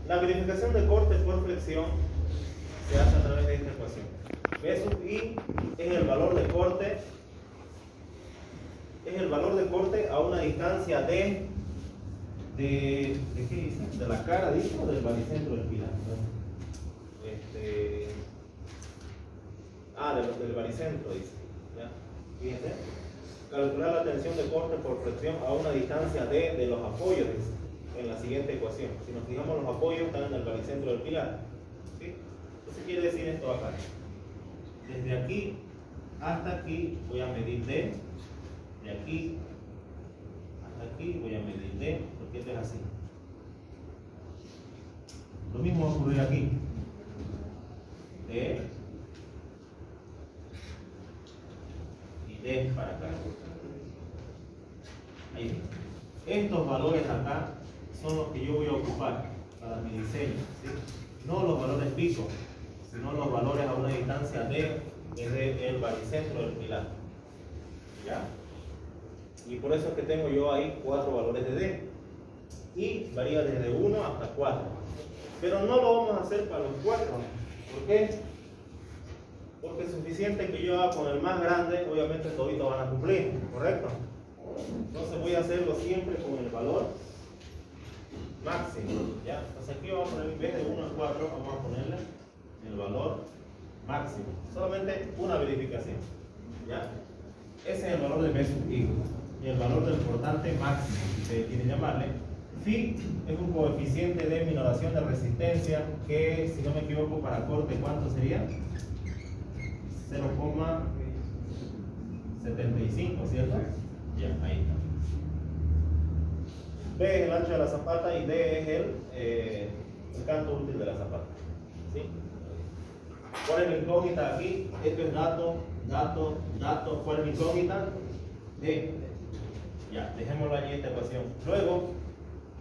La verificación de corte por flexión se hace a través de esta ecuación. B sub I es el valor de corte, a una distancia de ¿qué dice? De la cara, ¿dice? O del baricentro del pilar. Del baricentro, dice. ¿Ya? Fíjense. Calcular la tensión de corte por flexión a una distancia de los apoyos, dice, en la siguiente ecuación. Si nos fijamos, los apoyos están en el baricentro del pilar. ¿Sí? Entonces quiere decir esto acá. Desde aquí hasta aquí voy a medir D. De aquí hasta aquí voy a medir D, porque esto es así. Lo mismo va a ocurrir aquí. D y D para acá. Ahí. Estos valores acá son los que yo voy a ocupar para mi diseño, ¿sí? No los valores pico, sino los valores a una distancia D desde el baricentro del pilar. ¿Ya? Y por eso es que tengo yo ahí 4 valores de D. Y varía desde 1 hasta 4. Pero no lo vamos a hacer para los 4. ¿Por qué? Porque es suficiente que yo haga con el más grande, obviamente toditos van a cumplir, ¿correcto? Entonces voy a hacerlo siempre con el valor máximo. ¿Ya? Entonces aquí vamos a poner, en vez de 1 a 4, vamos a ponerle el valor máximo. Solamente una verificación. ¿Ya? Ese es el valor de B sub I. Y el valor del portante máximo, si ustedes quieren llamarle. Phi es un coeficiente de minoración de resistencia que, si no me equivoco, para corte, ¿cuánto sería? 0,75, ¿cierto? Ya, ahí está. B es el ancho de la zapata y D es el canto útil de la zapata. ¿Sí? ¿Cuál es la incógnita aquí? Esto es dato. ¿Cuál es la incógnita? D. Ya, dejémoslo allí esta ecuación. Luego,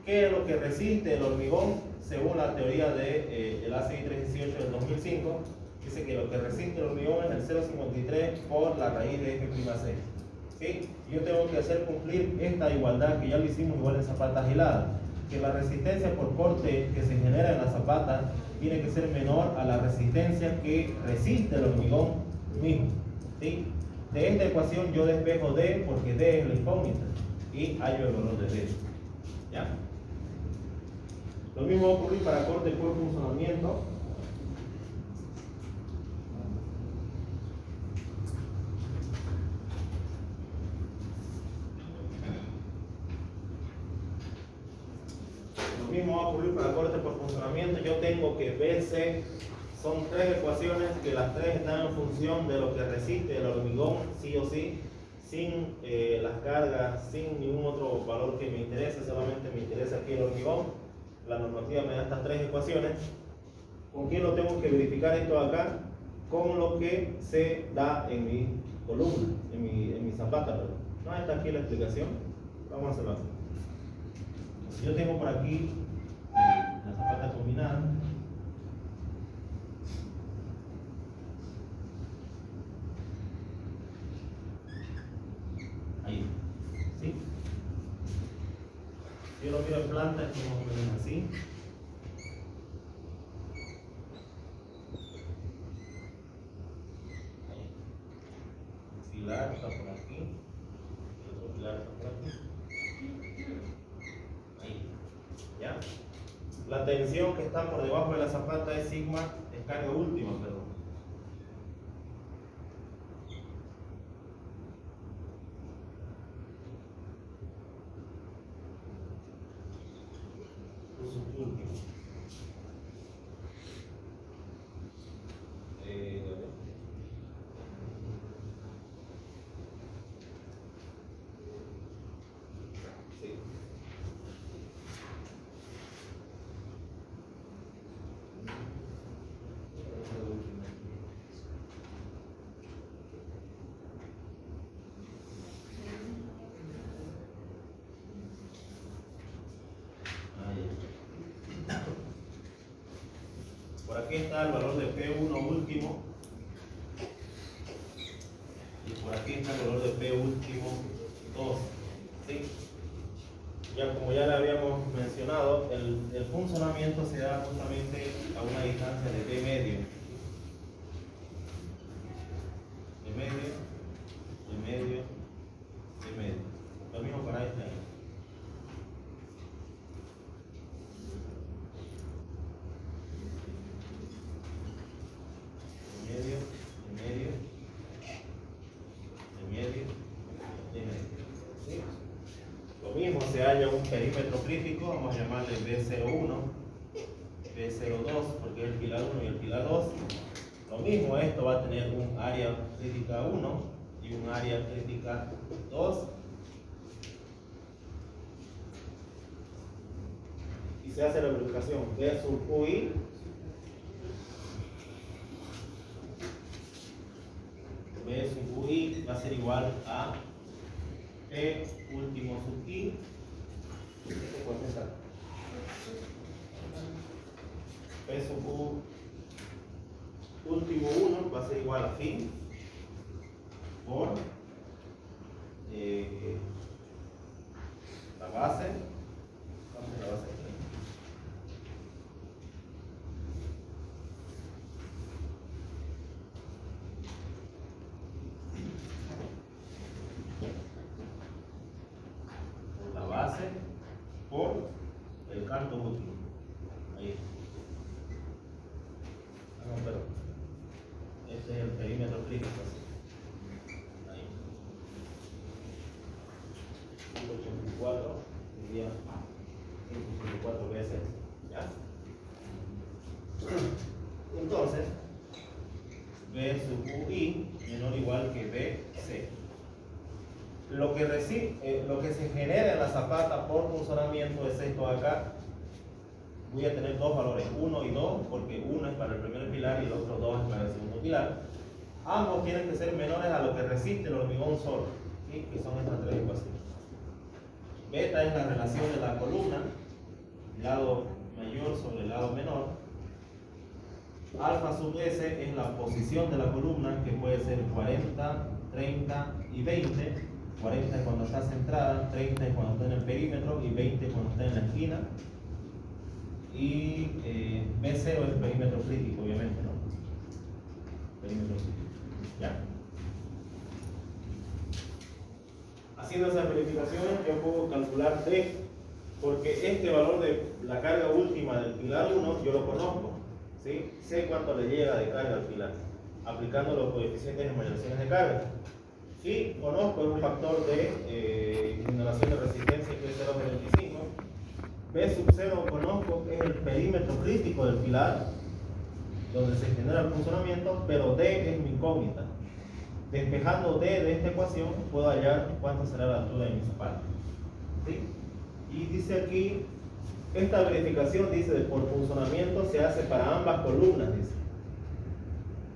¿qué es lo que resiste el hormigón? Según la teoría del ACI 318 del 2005, dice que lo que resiste el hormigón es el 0,53 por la raíz de F'6. ¿sí? Yo tengo que hacer cumplir esta igualdad que ya lo hicimos igual en zapatas heladas, que la resistencia por corte que se genera en la zapata tiene que ser menor a la resistencia que resiste el hormigón mismo, ¿sí? De esta ecuación yo despejo D porque D es la incógnita y hallo el valor de D. ¿Ya? Lo mismo va a ocurrir para corte por funcionamiento. Lo mismo va a ocurrir para corte por funcionamiento. Yo tengo que BC son tres ecuaciones que las tres están en función de lo que resiste el hormigón, sí o sí, sin las cargas, sin ningún otro valor que me interese, solamente me interesa aquí el hormigón. La normativa me da estas tres ecuaciones. ¿Con quién lo tengo que verificar esto acá? Con lo que se da en mi columna, en mi zapata, perdón. No está aquí la explicación. Vamos a hacerlo así. Si yo tengo por aquí la zapata combinada, ahí, ¿sí? Si yo lo miro en planta, es como más o menos así. Ahí. El pilar está por aquí, el otro pilar está por aquí. Ahí, ¿ya? La tensión que está por debajo de la zapata es sigma, es carga última, perdón. Último. Sí. Por aquí está el valor de P1 último y por aquí está el valor de P último 2. ¿Sí? Ya como ya le habíamos mencionado, el funcionamiento se da justamente a una distancia de P medio. De medio, de medio, de medio. Lo mismo para esta. Se halla un perímetro crítico, vamos a llamarle B01, B02, porque es el pilar 1 y el pilar 2. Lo mismo, esto va a tener un área crítica 1 y un área crítica 2. Y se hace la verificación B sub UI. B sub UI va a ser igual a P último sub I. P sub U último 1 va a ser igual a phi por la base. ¿Cuánto es la base? La base por el canto último. Ahí. No, pero este es el perímetro crítico. Ahí. 184 diría 184 veces. ¿Ya? Entonces, B sub UI menor o igual que BC. Lo que se genera en la zapata por funcionamiento es esto acá. Voy a tener dos valores, 1 y 2, porque uno es para el primer pilar y el otro 2 es para el segundo pilar. Ambos tienen que ser menores a lo que resiste el hormigón solo, ¿sí? Que son estas tres ecuaciones. Beta es la relación de la columna, lado mayor sobre el lado menor. Alfa sub S es la posición de la columna, que puede ser 40, 30 y 20. 40 es cuando está centrada, 30 es cuando está en el perímetro y 20 cuando está en la esquina. Y B0 es el perímetro crítico, obviamente, ¿no? Perímetro crítico. Ya. Haciendo esas verificaciones, yo puedo calcular D, porque este valor de la carga última del pilar 1 yo lo conozco, ¿sí? Sé cuánto le llega de carga al pilar, aplicando los coeficientes de modulaciones de carga. Y conozco un factor de generación de resistencia que es 0,25. B sub 0 conozco que es el perímetro crítico del pilar, donde se genera el funcionamiento, pero D es mi incógnita. Despejando D de esta ecuación, puedo hallar cuánto será la altura de mi zapato. ¿Sí? Y dice aquí, esta verificación dice por funcionamiento se hace para ambas columnas, dice,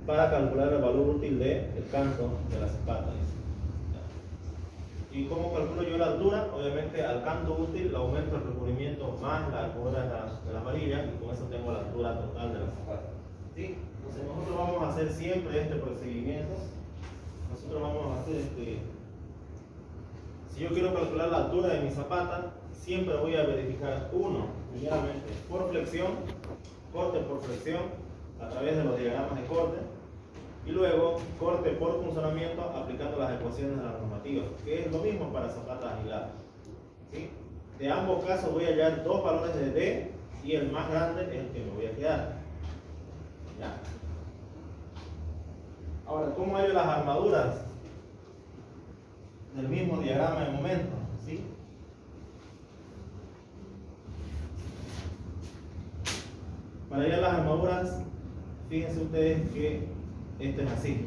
para calcular el valor útil del canto de la zapata, dice. ¿Y cómo calculo yo la altura? Obviamente al canto útil le aumento el recubrimiento más la altura de las varillas y con eso tengo la altura total de la zapata. ¿Sí? Entonces nosotros vamos a hacer siempre este procedimiento. Nosotros vamos a hacer si yo quiero calcular la altura de mi zapata, siempre voy a verificar primeramente por flexión, corte por flexión, a través de los diagramas de corte, y luego corte por funcionamiento aplicando las ecuaciones de la normativa, que es lo mismo para zapatas aisladas. ¿Sí? De ambos casos voy a hallar dos valores de D y el más grande es el que me voy a quedar. ¿Ya? Ahora, ¿cómo hallo las armaduras del mismo diagrama de momento? ¿Sí? Para hallar las armaduras, fíjense ustedes que esto es así.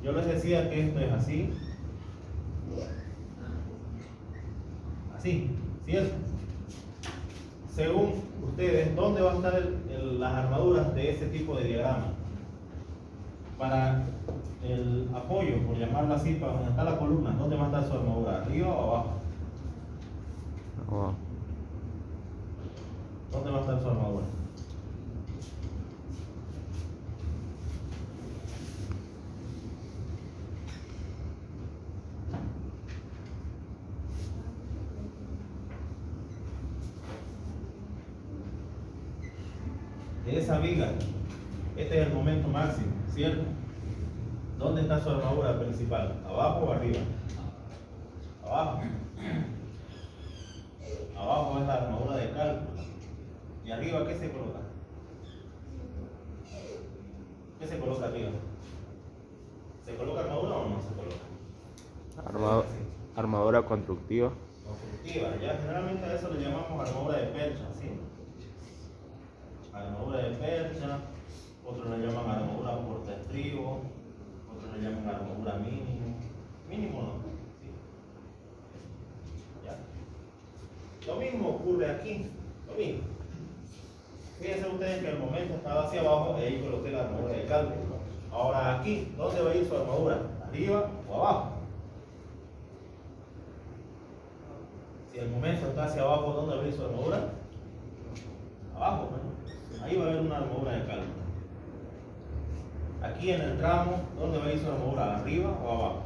Yo les decía que esto es así. Así, ¿cierto? Según ustedes, ¿dónde van a estar las armaduras de ese tipo de diagrama? Para el apoyo, por llamarlo así, para donde está la columna, ¿dónde va a estar su armadura? ¿Arriba o abajo? Abajo. ¿Dónde va a estar su armadura? De esa viga, este es el momento máximo, ¿cierto? ¿Dónde está su armadura principal? ¿Abajo o arriba? Abajo. Abajo es la armadura de cálculo. ¿Y arriba qué se coloca? ¿Qué se coloca arriba? ¿Se coloca armadura o no se coloca? Armadura constructiva. Constructiva, ya generalmente a eso le llamamos armadura de percha, ¿sí? Armadura de percha, otros le llaman armadura porta estribo, otros le llaman armadura mínimo. Mínimo no, ¿sí? ¿Ya? Lo mismo ocurre aquí, lo mismo. Fíjense ustedes que el momento estaba hacia abajo y ahí coloqué la armadura de cálculo. Ahora aquí, ¿dónde va a ir su armadura? ¿Arriba o abajo? Si el momento está hacia abajo, ¿dónde va a ir su armadura? Abajo, ¿no? Ahí va a haber una armadura de cálculo. Aquí en el tramo, ¿dónde va a ir su armadura? ¿Arriba o abajo?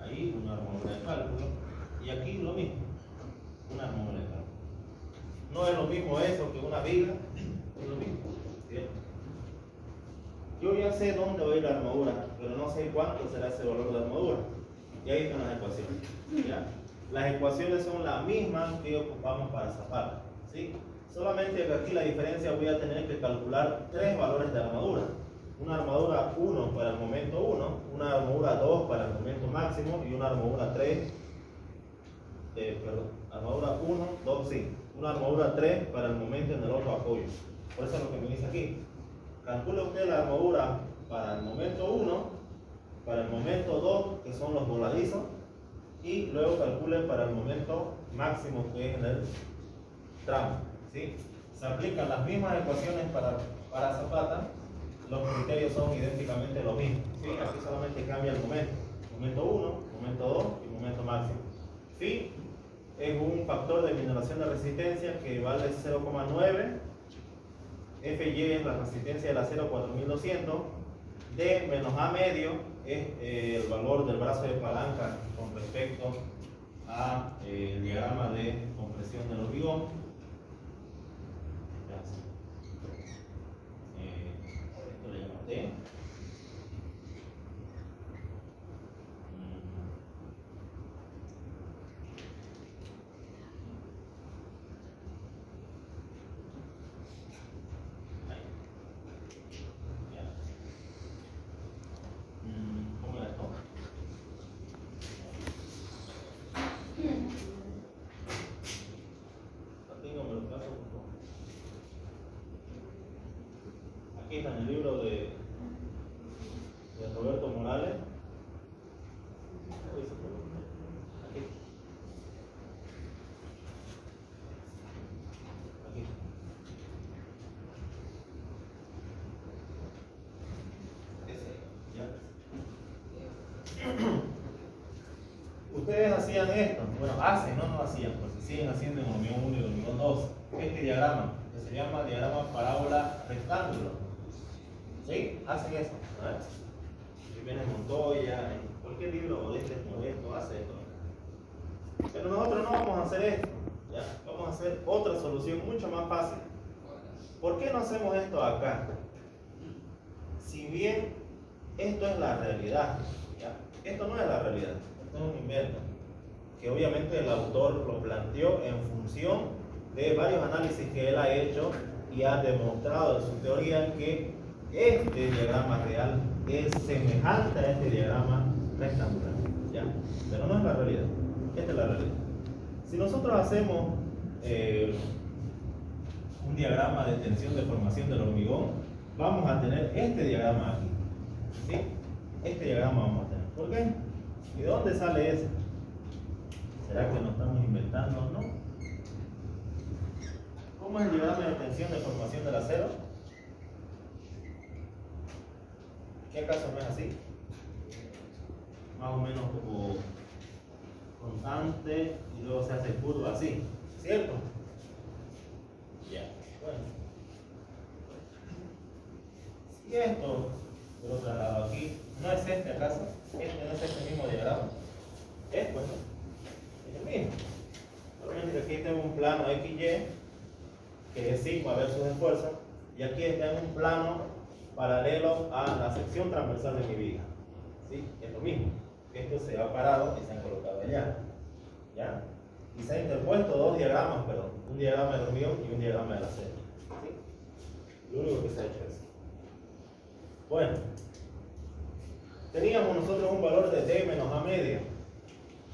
Ahí una armadura de cálculo. Y aquí lo mismo, una armadura de cálculo. No es lo mismo eso que una viga, es lo mismo, ¿cierto? Yo ya sé dónde va a ir la armadura, pero no sé cuánto será ese valor de armadura. Y ahí están las ecuaciones. ¿Ya? Las ecuaciones son las mismas que ocupamos para zapata, ¿sí? Solamente que aquí la diferencia voy a tener que calcular tres valores de armadura. Una armadura 1 para el momento 1, una armadura 2 para el momento máximo y una armadura 3, armadura 1, 2, sí. Una armadura 3 para el momento en el otro apoyo. Por eso es lo que me dice aquí. Calcule usted la armadura para el momento 1, para el momento 2, que son los voladizos, y luego calcule para el momento máximo, que es en el tramo. ¿Sí? Se aplican las mismas ecuaciones para zapata, los criterios son idénticamente los mismos. ¿Sí? Aquí solamente cambia el momento. Momento 1, momento 2 y momento máximo. Phi es un factor de mineración de resistencia que vale 0,9. FY es la resistencia de la 0,4200. D menos A medio es el valor del brazo de palanca con respecto a el diagrama de compresión del hormigón. Esto le llamo T. ¿Cómo la tomo? Me lo paso un poco. Aquí está en el libro de Roberto Morales. Aquí. Aquí. Ese, ya. Ustedes hacían esto, bueno, hacen, no hacían, pues se siguen haciendo en hormigón 1 y hormigón 2. Este diagrama, que se llama diagrama parábola rectángulo. ¿Sí? Hacen eso. Si viene Montoya, en cualquier libro de este modesto hace esto. Pero nosotros no vamos a hacer esto, ¿ya? Vamos a hacer otra solución mucho más fácil. ¿Por qué no hacemos esto acá? Si bien esto es la realidad, ¿ya? Esto no es la realidad, esto es un invento, que obviamente el autor lo planteó en función de varios análisis que él ha hecho y ha demostrado en su teoría que este diagrama real es semejante a este diagrama rectangular, ¿ya? Pero no es la realidad, esta es la realidad. Si nosotros hacemos un diagrama de tensión de formación del hormigón, vamos a tener este diagrama aquí, ¿sí? Este diagrama vamos a tener. ¿Por qué? ¿Y de dónde sale eso? ¿Será que nos estamos inventando o no? ¿Cómo es el diagrama de tensión de formación del acero? ¿Qué acaso no es así? Más o menos como constante y luego se hace curva así, ¿cierto? Ya, bueno. Si esto, yo lo traslado aquí, ¿no es este acaso? ¿Este no es este mismo diagrama? Es, pues, ¿no? Es el mismo. Solamente que aquí tengo un plano XY, que es sigma versus esfuerzo, y aquí está en un plano paralelo a la sección transversal de mi viga. ¿Sí? Es lo mismo. Esto se ha parado y se han colocado allá. ¿Ya? Y se han interpuesto dos diagramas, perdón. Un diagrama del hormigón y un diagrama del acero. ¿Sí? Lo único que se ha hecho es. Bueno. Teníamos nosotros un valor de D menos A medio.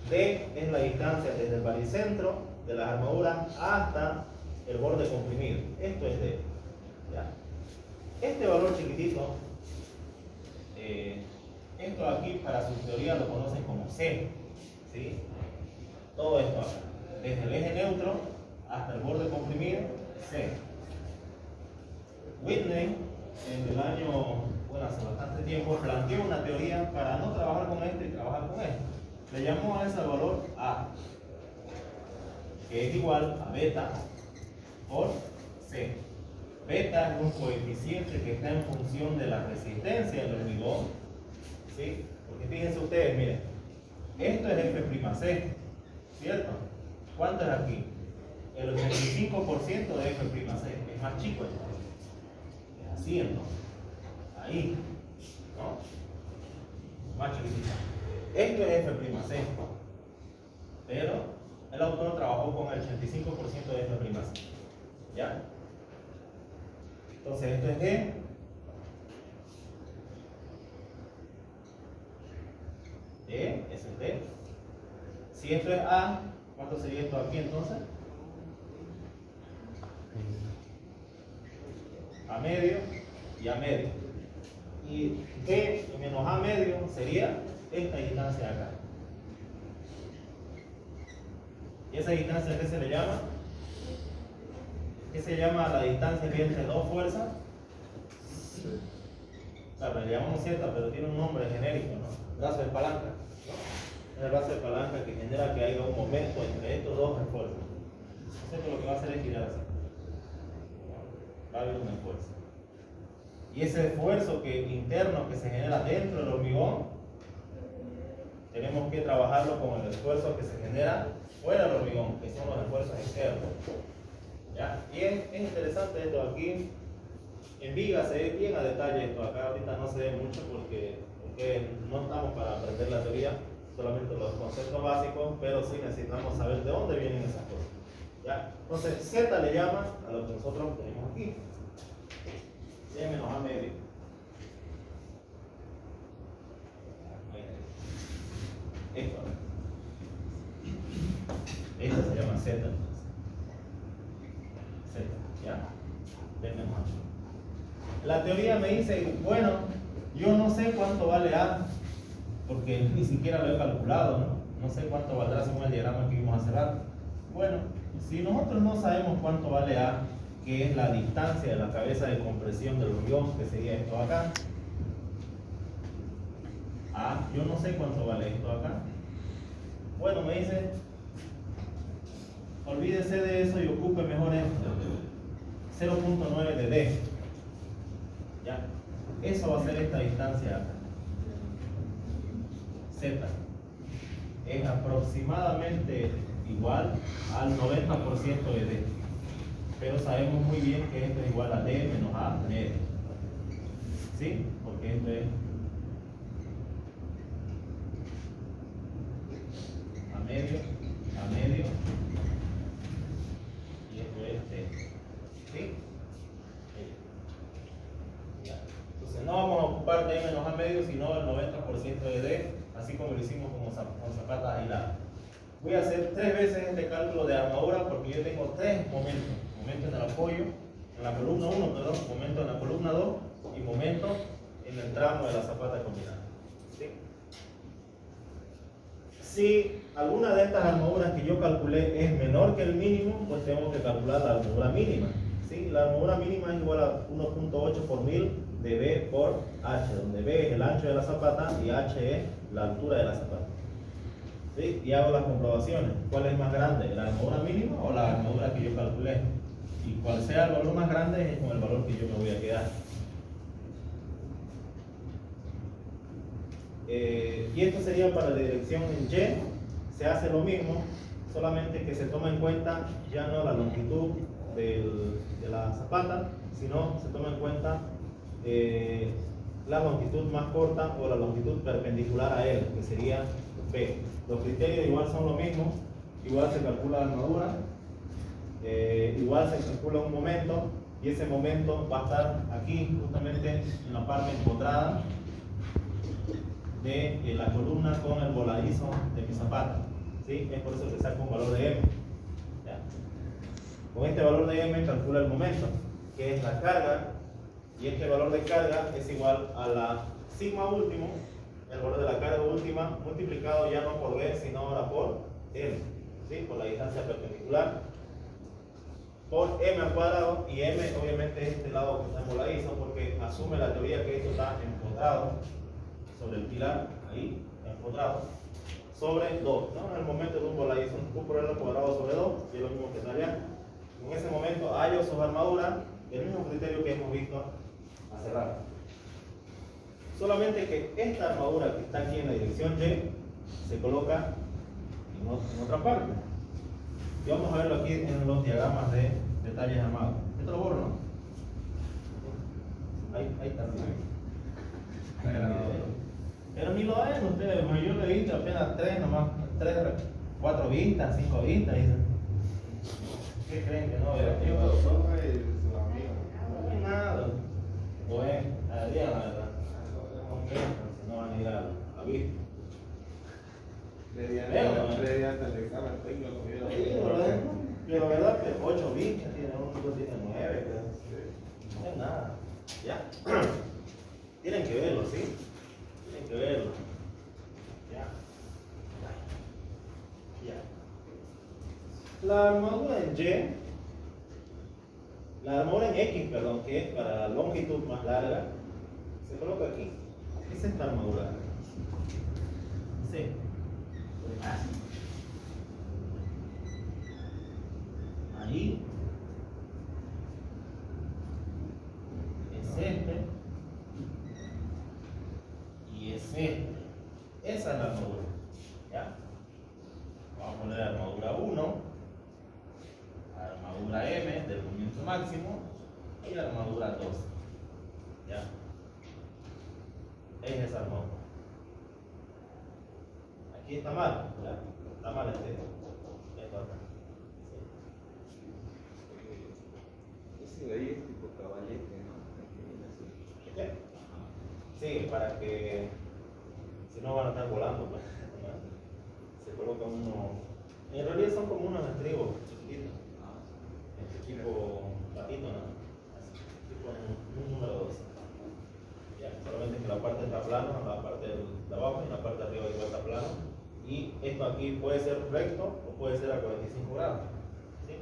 D es la distancia desde el baricentro de las armaduras hasta el borde comprimido. Esto es D. ¿Ya? Este valor chiquitito, esto aquí para su teoría lo conocen como C. ¿Sí? Todo esto acá. Desde el eje neutro hasta el borde comprimido, C. Whitney, en el año, bueno, hace bastante tiempo, planteó una teoría para no trabajar con este y trabajar con este. Le llamó a ese valor A, que es igual a beta por C. Beta es un coeficiente que está en función de la resistencia del hormigón, ¿sí? Porque fíjense ustedes, miren, esto es F'C, ¿cierto? ¿Cuánto es aquí? El 85% de F'C, es más chico entonces. Es así entonces. Ahí, ¿no? Más chiquitito. Esto es F'C, pero el autor trabajó con el 85% de F'C, ¿ya? Entonces esto es D. D, eso es D. Si esto es A, ¿cuánto sería esto aquí entonces? A medio y A medio. Y D menos A medio sería esta distancia acá. ¿Y esa distancia qué se le llama? ¿Qué se llama la distancia que hay entre dos fuerzas? O sea, le llamamos Z, pero tiene un nombre genérico, ¿no? Brazo de palanca, ¿no? Es el brazo de palanca que genera que haya un momento entre estos dos esfuerzos. Entonces lo que va a hacer es girar así. Va a haber un esfuerzo. Y ese esfuerzo interno que se genera dentro del hormigón tenemos que trabajarlo con el esfuerzo que se genera fuera del hormigón, que son los esfuerzos externos. ¿Ya? Y es interesante esto aquí. En viga se ve bien a detalle esto. Acá ahorita no se ve mucho porque no estamos para aprender la teoría, solamente los conceptos básicos, pero sí necesitamos saber de dónde vienen esas cosas. ¿Ya? Entonces, Z le llama a lo que nosotros tenemos aquí. C menos A medio. Esto. Esta se llama Z. Z, ¿ya? B menos A. La teoría me dice, bueno, yo no sé cuánto vale A, porque ni siquiera lo he calculado, ¿no? No sé cuánto valdrá según el diagrama que vimos hace rato. Bueno, si nosotros no sabemos cuánto vale A, que es la distancia de la cabeza de compresión del hormigón, que sería esto acá. Yo no sé cuánto vale esto acá. Bueno, me dice, olvídese de eso y ocupe mejor esto. 0.9 de D. ¿Ya? Eso va a ser esta distancia acá. Z. Es aproximadamente igual al 90% de D. Pero sabemos muy bien que esto es igual a D menos A medio. ¿Sí? Porque esto es A medio, y esto es D. ¿Sí? Ya. Entonces no vamos a ocupar D menos A medio, sino el 90% de D, así como lo hicimos con zapatas aisladas. Voy a hacer 3 veces este cálculo de armadura porque yo tengo 3 momentos. Momento en el apoyo, en la columna 1, perdón, momento en la columna 2 y momento en el tramo de la zapata combinada. ¿Sí? Si alguna de estas armaduras que yo calculé es menor que el mínimo, pues tengo que calcular la armadura mínima. ¿Sí? La armadura mínima es igual a 1.8 por 1000 de B por H, donde B es el ancho de la zapata y H es la altura de la zapata. ¿Sí? Y hago las comprobaciones. ¿Cuál es más grande? ¿La armadura mínima o la armadura que yo calculé? Y cual sea el valor más grande es con el valor que yo me voy a quedar. Y esto sería para la dirección en Y. Se hace lo mismo, solamente que se toma en cuenta ya no la longitud de la zapata, sino se toma en cuenta la longitud más corta o la longitud perpendicular a él, que sería B. Los criterios igual son lo mismo, igual se calcula la armadura, igual se calcula un momento, y ese momento va a estar aquí, justamente en la parte empotrada de la columna con el voladizo de mi zapata. ¿Sí? Es por eso que saco un valor de M. ¿Ya? Con este valor de M calcula el momento, que es la carga, y este valor de carga es igual a la sigma último, el valor de la carga última, multiplicado ya no por B, sino ahora por M. ¿Sí? Por la distancia perpendicular, por M al cuadrado, y M obviamente es este lado que está en voladizo, porque asume la teoría que esto está empotrado sobre el pilar, ahí, empotrado, sobre 2, ¿no? En el momento de un voladizo, un por L cuadrado sobre 2, y es lo mismo que está allá. En ese momento hallo sus armaduras, el mismo criterio que hemos visto hace rato. Solamente que esta armadura que está aquí en la dirección Y se coloca en otra parte. Y vamos a verlo aquí en los diagramas de detalles armados. Esto lo borro, ¿no? Ahí está. Pero ni lo ven ustedes, yo le he visto apenas 3 nomás, 4 vistas, 5 vistas. ¿Qué creen que no? No es nada. Bueno, Adrián, la verdad. No van a ir a vista. Pero la verdad que 8 vistas tiene, uno tiene 9, creo. No es nada. ¿Ya? Tienen que verlo, ¿sí? Tienen que verlo. ¿Ya? Ya. La armadura en Y, la armadura en X, perdón, que es para la longitud más larga, se coloca aquí. ¿Qué es esta armadura? Sí. Ahí es este y es este. Esa es la armadura. las dos. ¿Ya? Es esa armadura. Aquí está mal, ¿ya? Está mal esto acá. Ese de ahí es tipo caballete, ¿no? Que viene así. ¿Qué? Sí, para que si no van a estar volando, pues, se coloca uno. En realidad son como unos estribos chiquititos, tipo patito, ¿no? Así, tipo un número 2. Ya, solamente que la parte está plana, la parte de abajo y la parte de arriba igual está plana. Y esto aquí puede ser recto o puede ser a 45 grados. ¿Sí?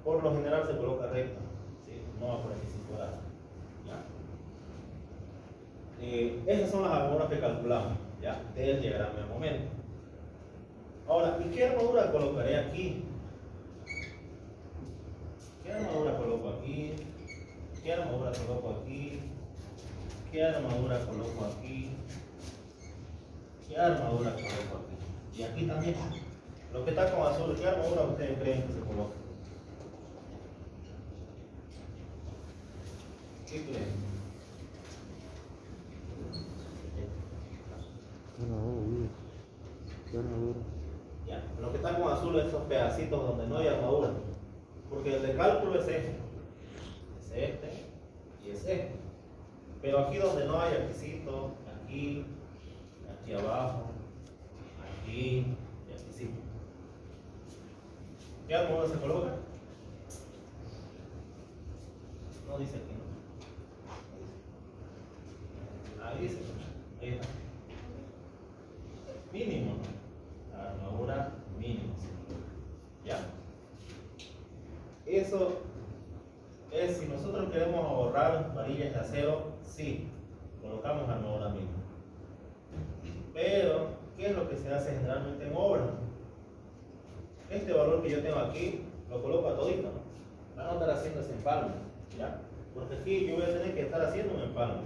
Por lo general se coloca recto, ¿sí? No a 45 grados. ¿Ya? Esas son las armaduras que calculamos, ¿ya? Del diagrama de momento. Ahora, ¿y qué armadura colocaré aquí? ¿Qué armadura coloco aquí? ¿Qué armadura coloco aquí? ¿Qué armadura coloco aquí? ¿Qué armadura coloco aquí? Y aquí también. Lo que está con azul, ¿qué armadura ustedes creen que se coloca? ¿Qué creen? Qué armadura. Ya, lo que está con azul es esos pedacitos donde no hay armadura. Porque el de cálculo es este. Es este y es este. Pero aquí donde no hay requisito, aquí abajo, aquí y aquí sí. ¿Qué armadura se coloca? No dice aquí, ¿no? Ahí dice, ahí está. Mínimo, ¿no? La armadura mínima. ¿Ya? Eso es, si nosotros queremos ahorrar varillas de acero, sí, colocamos armadura mínima. Pero, ¿qué es lo que se hace generalmente en obra? Este valor que yo tengo aquí, lo coloco a todito, ¿no? Van a estar haciendo ese empalme, ¿ya? Porque aquí yo voy a tener que estar haciendo un empalme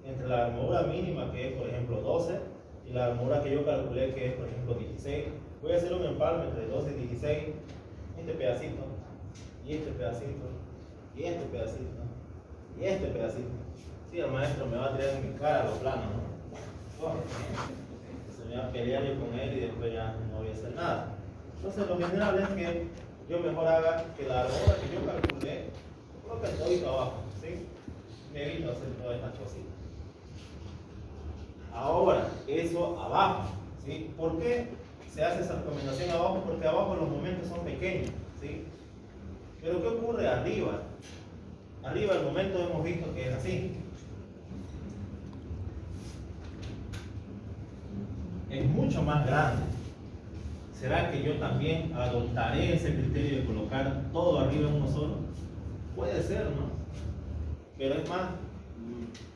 entre la armadura mínima, que es por ejemplo 12, y la armadura que yo calculé, que es por ejemplo 16. Voy a hacer un empalme entre 12 y 16, este pedacito, y este pedacito, y este pedacito, y este pedacito. Sí, el maestro me va a tirar en mi cara los planos, ¿no? Se me va a pelear yo con él y después ya no voy a hacer nada. Entonces lo general es que yo mejor haga que la armadura que yo calculé, coloque el todito abajo, ¿sí? Me evito hacer todas estas cositas. Ahora, eso abajo, ¿sí? ¿Por qué se hace esa recomendación abajo? Porque abajo los momentos son pequeños, ¿sí? Pero ¿qué ocurre arriba? Arriba el momento hemos visto que es así. Es mucho más grande. ¿Será que yo también adoptaré ese criterio de colocar todo arriba en uno solo? Puede ser, ¿no? Pero es más,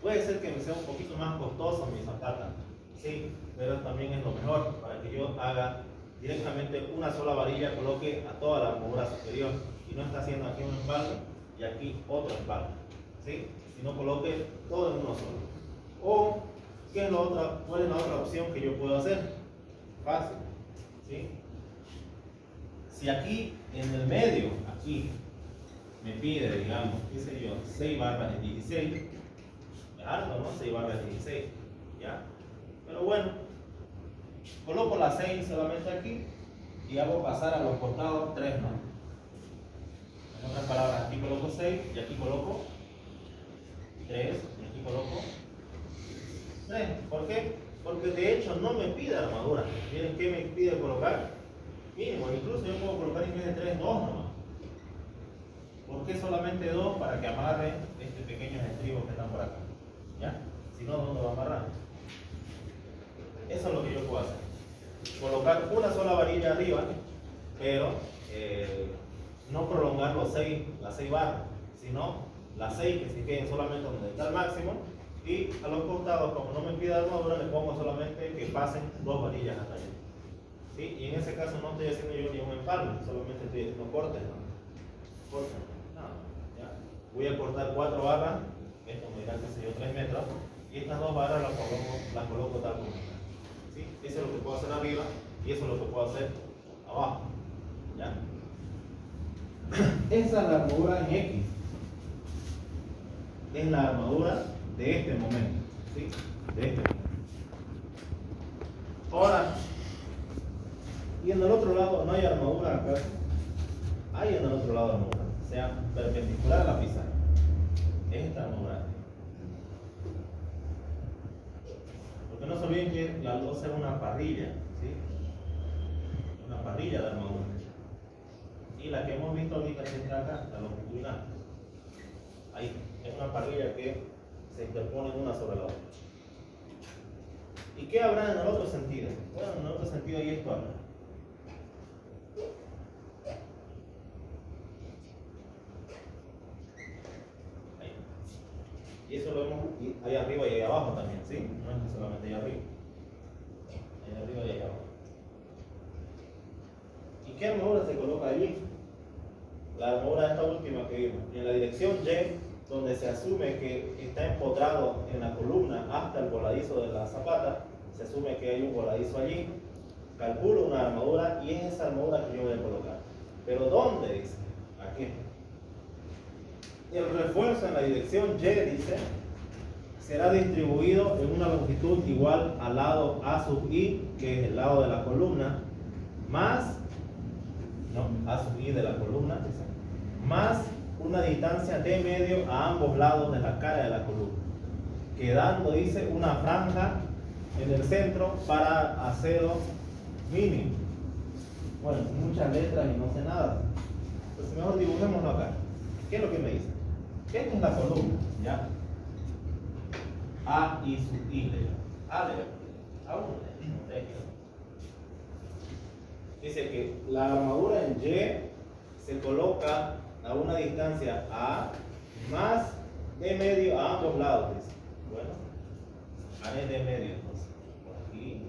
puede ser que me sea un poquito más costoso mi zapata, sí, pero también es lo mejor para que yo haga directamente una sola varilla, coloque a toda la armadura superior y no está haciendo aquí un empalme y aquí otro empalme, ¿sí? Sino coloque todo en uno solo. O, ¿cuál es la otra opción que yo puedo hacer? Fácil, ¿sí? Si aquí en el medio, aquí, me pide, digamos, qué sé yo, 6 barras de 16, es algo, ¿no? 6 barras de 16, ¿ya? Pero bueno, coloco las 6 solamente aquí y hago pasar a los costados 3, ¿no? En otras palabras, aquí coloco 6 y aquí coloco 3 y aquí coloco 3. ¿Por qué? Porque de hecho no me pide armadura. ¿Miren qué me pide colocar? Mínimo, incluso yo puedo colocar en vez de 3, 2 nomás. ¿Por qué solamente 2? Para que amarre estos pequeños estribos que están por acá, ¿ya? Si no, ¿dónde va a amarrar? Eso es lo que yo puedo hacer. Colocar una sola varilla arriba, pero no prolongar las 6 barras, sino las 6 que se queden solamente donde está el máximo, y a los costados, como no me pide armadura, le pongo solamente que pasen 2 varillas hasta allá. ¿Sí? Y en ese caso no estoy haciendo yo ni un empalme, solamente estoy haciendo cortes, ¿no? Cortes, ¿ya? Voy a cortar 4 barras, esto me dirá que sé yo 3 metros, y estas 2 barras las coloco tal como están. ¿Sí? Eso es lo que puedo hacer arriba y eso es lo que puedo hacer abajo, ¿ya? Esa es la armadura en X. es la armadura de este momento, ¿sí? De este momento. Ahora, y en el otro lado no hay armadura acá. Hay en el otro lado armadura, o sea, perpendicular a la pizarra. Esta armadura. Porque no se olviden que la luz es una parrilla, ¿sí? Una parrilla de armadura. Y la que hemos visto ahorita que está acá, la longitudinal. Ahí, es una parrilla que se interpone una sobre la otra. ¿Y qué habrá en el otro sentido? Bueno, en el otro sentido ahí esto habrá. Ahí. Y eso lo vemos ahí arriba y ahí abajo también, ¿sí? No es que solamente ahí arriba. Ahí arriba y ahí abajo. ¿Y qué armadura se coloca allí? La armadura esta última que vimos. En la dirección Y, donde se asume que está empotrado en la columna hasta el voladizo de la zapata, se asume que hay un voladizo allí, calculo una armadura y es esa armadura que yo voy a colocar. ¿Pero dónde? Dice, aquí. El refuerzo en la dirección Y, dice, será distribuido en una longitud igual al lado A sub I, que es el lado de la columna, más, no, A sub I de la columna, dice, más una distancia de medio a ambos lados de la cara de la columna, quedando, dice, una franja en el centro para acero mínimo. Bueno, muchas letras y no sé nada. Entonces mejor dibujémoslo acá. ¿Qué es lo que me dice? Esta es la columna, ¿ya? A y sub I. A de A1. Dice que la armadura en Y se coloca a una distancia A más de medio a ambos lados, dice. Bueno, haré de medio entonces. Por aquí,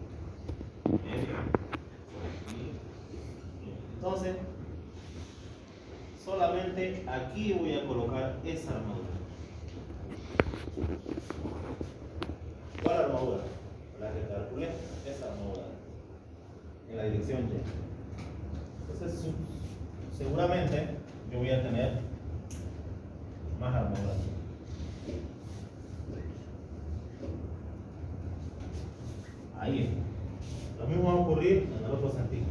medio, por aquí. Entonces, solamente aquí voy a colocar esa armadura. ¿Cuál armadura? La que calculé, esa armadura. En la dirección Y. Entonces, seguramente yo voy a tener más armadura. Ahí está. Lo mismo va a ocurrir en el otro sentido.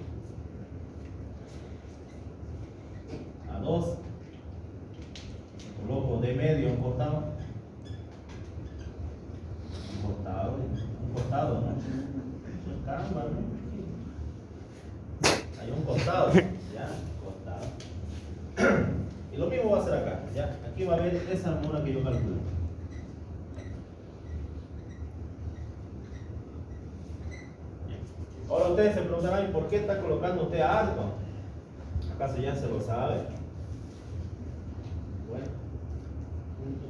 A 2, coloco de medio un costado. Un costado, ¿no? Caramba, ¿no? Hay un costado, ¿ya? Costado. Y lo mismo va a hacer acá, ¿ya? Aquí va a haber esa armadura que yo calculo. Ahora ustedes se preguntarán, ¿por qué está colocando usted a Ayrton? ¿Acaso ya se lo sabe?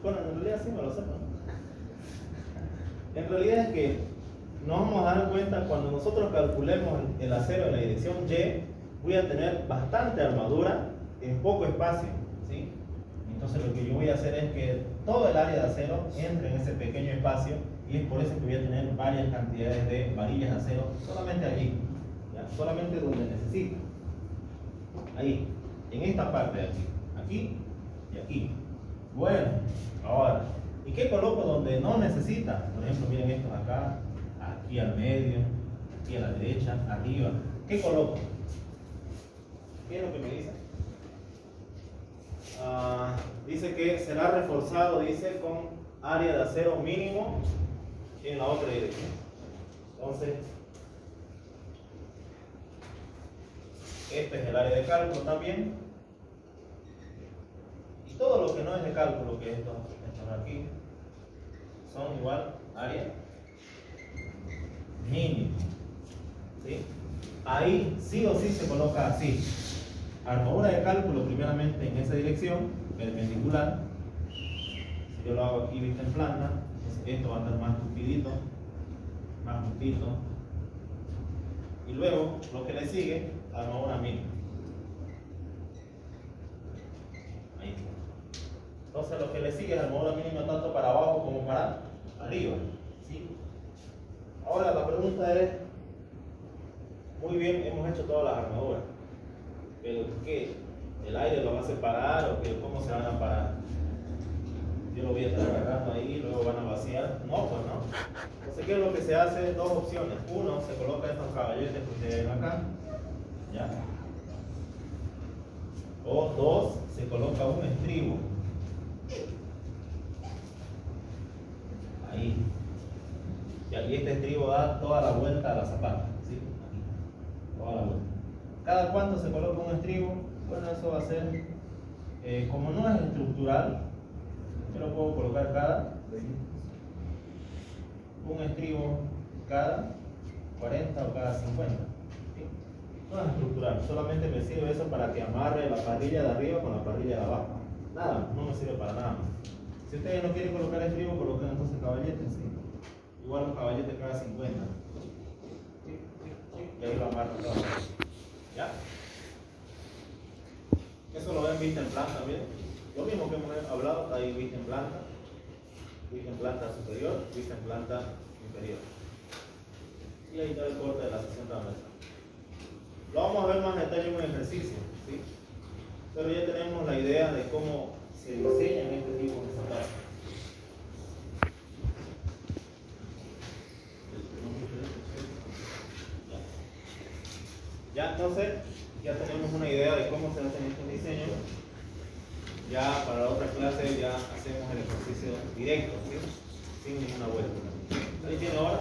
Bueno, en realidad sí me lo sé, ¿no? En realidad es que nos vamos a dar cuenta cuando nosotros calculemos el acero en la dirección Y, voy a tener bastante armadura en poco espacio, ¿sí? Entonces lo que yo voy a hacer es que todo el área de acero entre en ese pequeño espacio y es por eso que voy a tener varias cantidades de varillas de acero solamente allí, ¿ya? Solamente donde necesito. Ahí, en esta parte de aquí, aquí y aquí. Bueno, ahora, ¿y qué coloco donde no necesita? Por ejemplo, miren estos acá, aquí al medio, aquí a la derecha, arriba. ¿Qué coloco? ¿Qué es lo que me dice? Dice que será reforzado, dice, con área de acero mínimo en la otra dirección. Entonces, este es el área de cálculo también. Y todo lo que no es de cálculo, que estos aquí, son igual área mínimo. ¿Sí? Ahí sí o sí se coloca así. Armadura de cálculo primeramente en esa dirección, perpendicular. Si yo lo hago aquí vista en planta, esto va a estar más tupidito, más justito. Y luego lo que le sigue, armadura mínima. Ahí está. Entonces lo que le sigue es armadura mínima tanto para abajo como para arriba. ¿Sí? Ahora la pregunta es, muy bien, hemos hecho todas las armaduras, pero ¿qué? ¿El aire lo va a separar o qué? ¿Cómo se van a parar? yo lo voy a estar agarrando ahí, luego van a vaciar. No, pues no. Entonces, ¿qué es lo que se hace? Dos opciones. Uno, se coloca estos caballetes que ustedes ven acá. ¿Ya? O dos, se coloca un estribo. Ahí. Y aquí este estribo da toda la vuelta a la zapata. ¿Sí? Aquí. Toda la vuelta. ¿Cada cuánto se coloca un estribo? Bueno, eso va a ser, como no es estructural, yo lo puedo colocar un estribo cada 40 o cada 50. ¿Sí? No es estructural, solamente me sirve eso para que amarre la parrilla de arriba con la parrilla de abajo. Nada, no me sirve para nada más. Si ustedes no quieren colocar estribo, coloquen entonces caballetes. ¿Sí? Igual los caballetes cada 50. ¿Sí? Y ahí lo amarro todo. ¿Ya? Eso lo ven vista en planta, ¿bien? Lo mismo que hemos hablado, está ahí vista en planta superior, vista en planta inferior. Y ahí está el corte de la sección transversal. Lo vamos a ver más en detalle en un ejercicio, ¿sí? Pero ya tenemos la idea de cómo se diseñan este tipo de zapatos. Ya, entonces, ya tenemos una idea de cómo se hacen estos diseños. Ya para la otra clase ya hacemos el ejercicio directo, ¿sí? Sin ninguna vuelta. ¿Ahí tiene hora?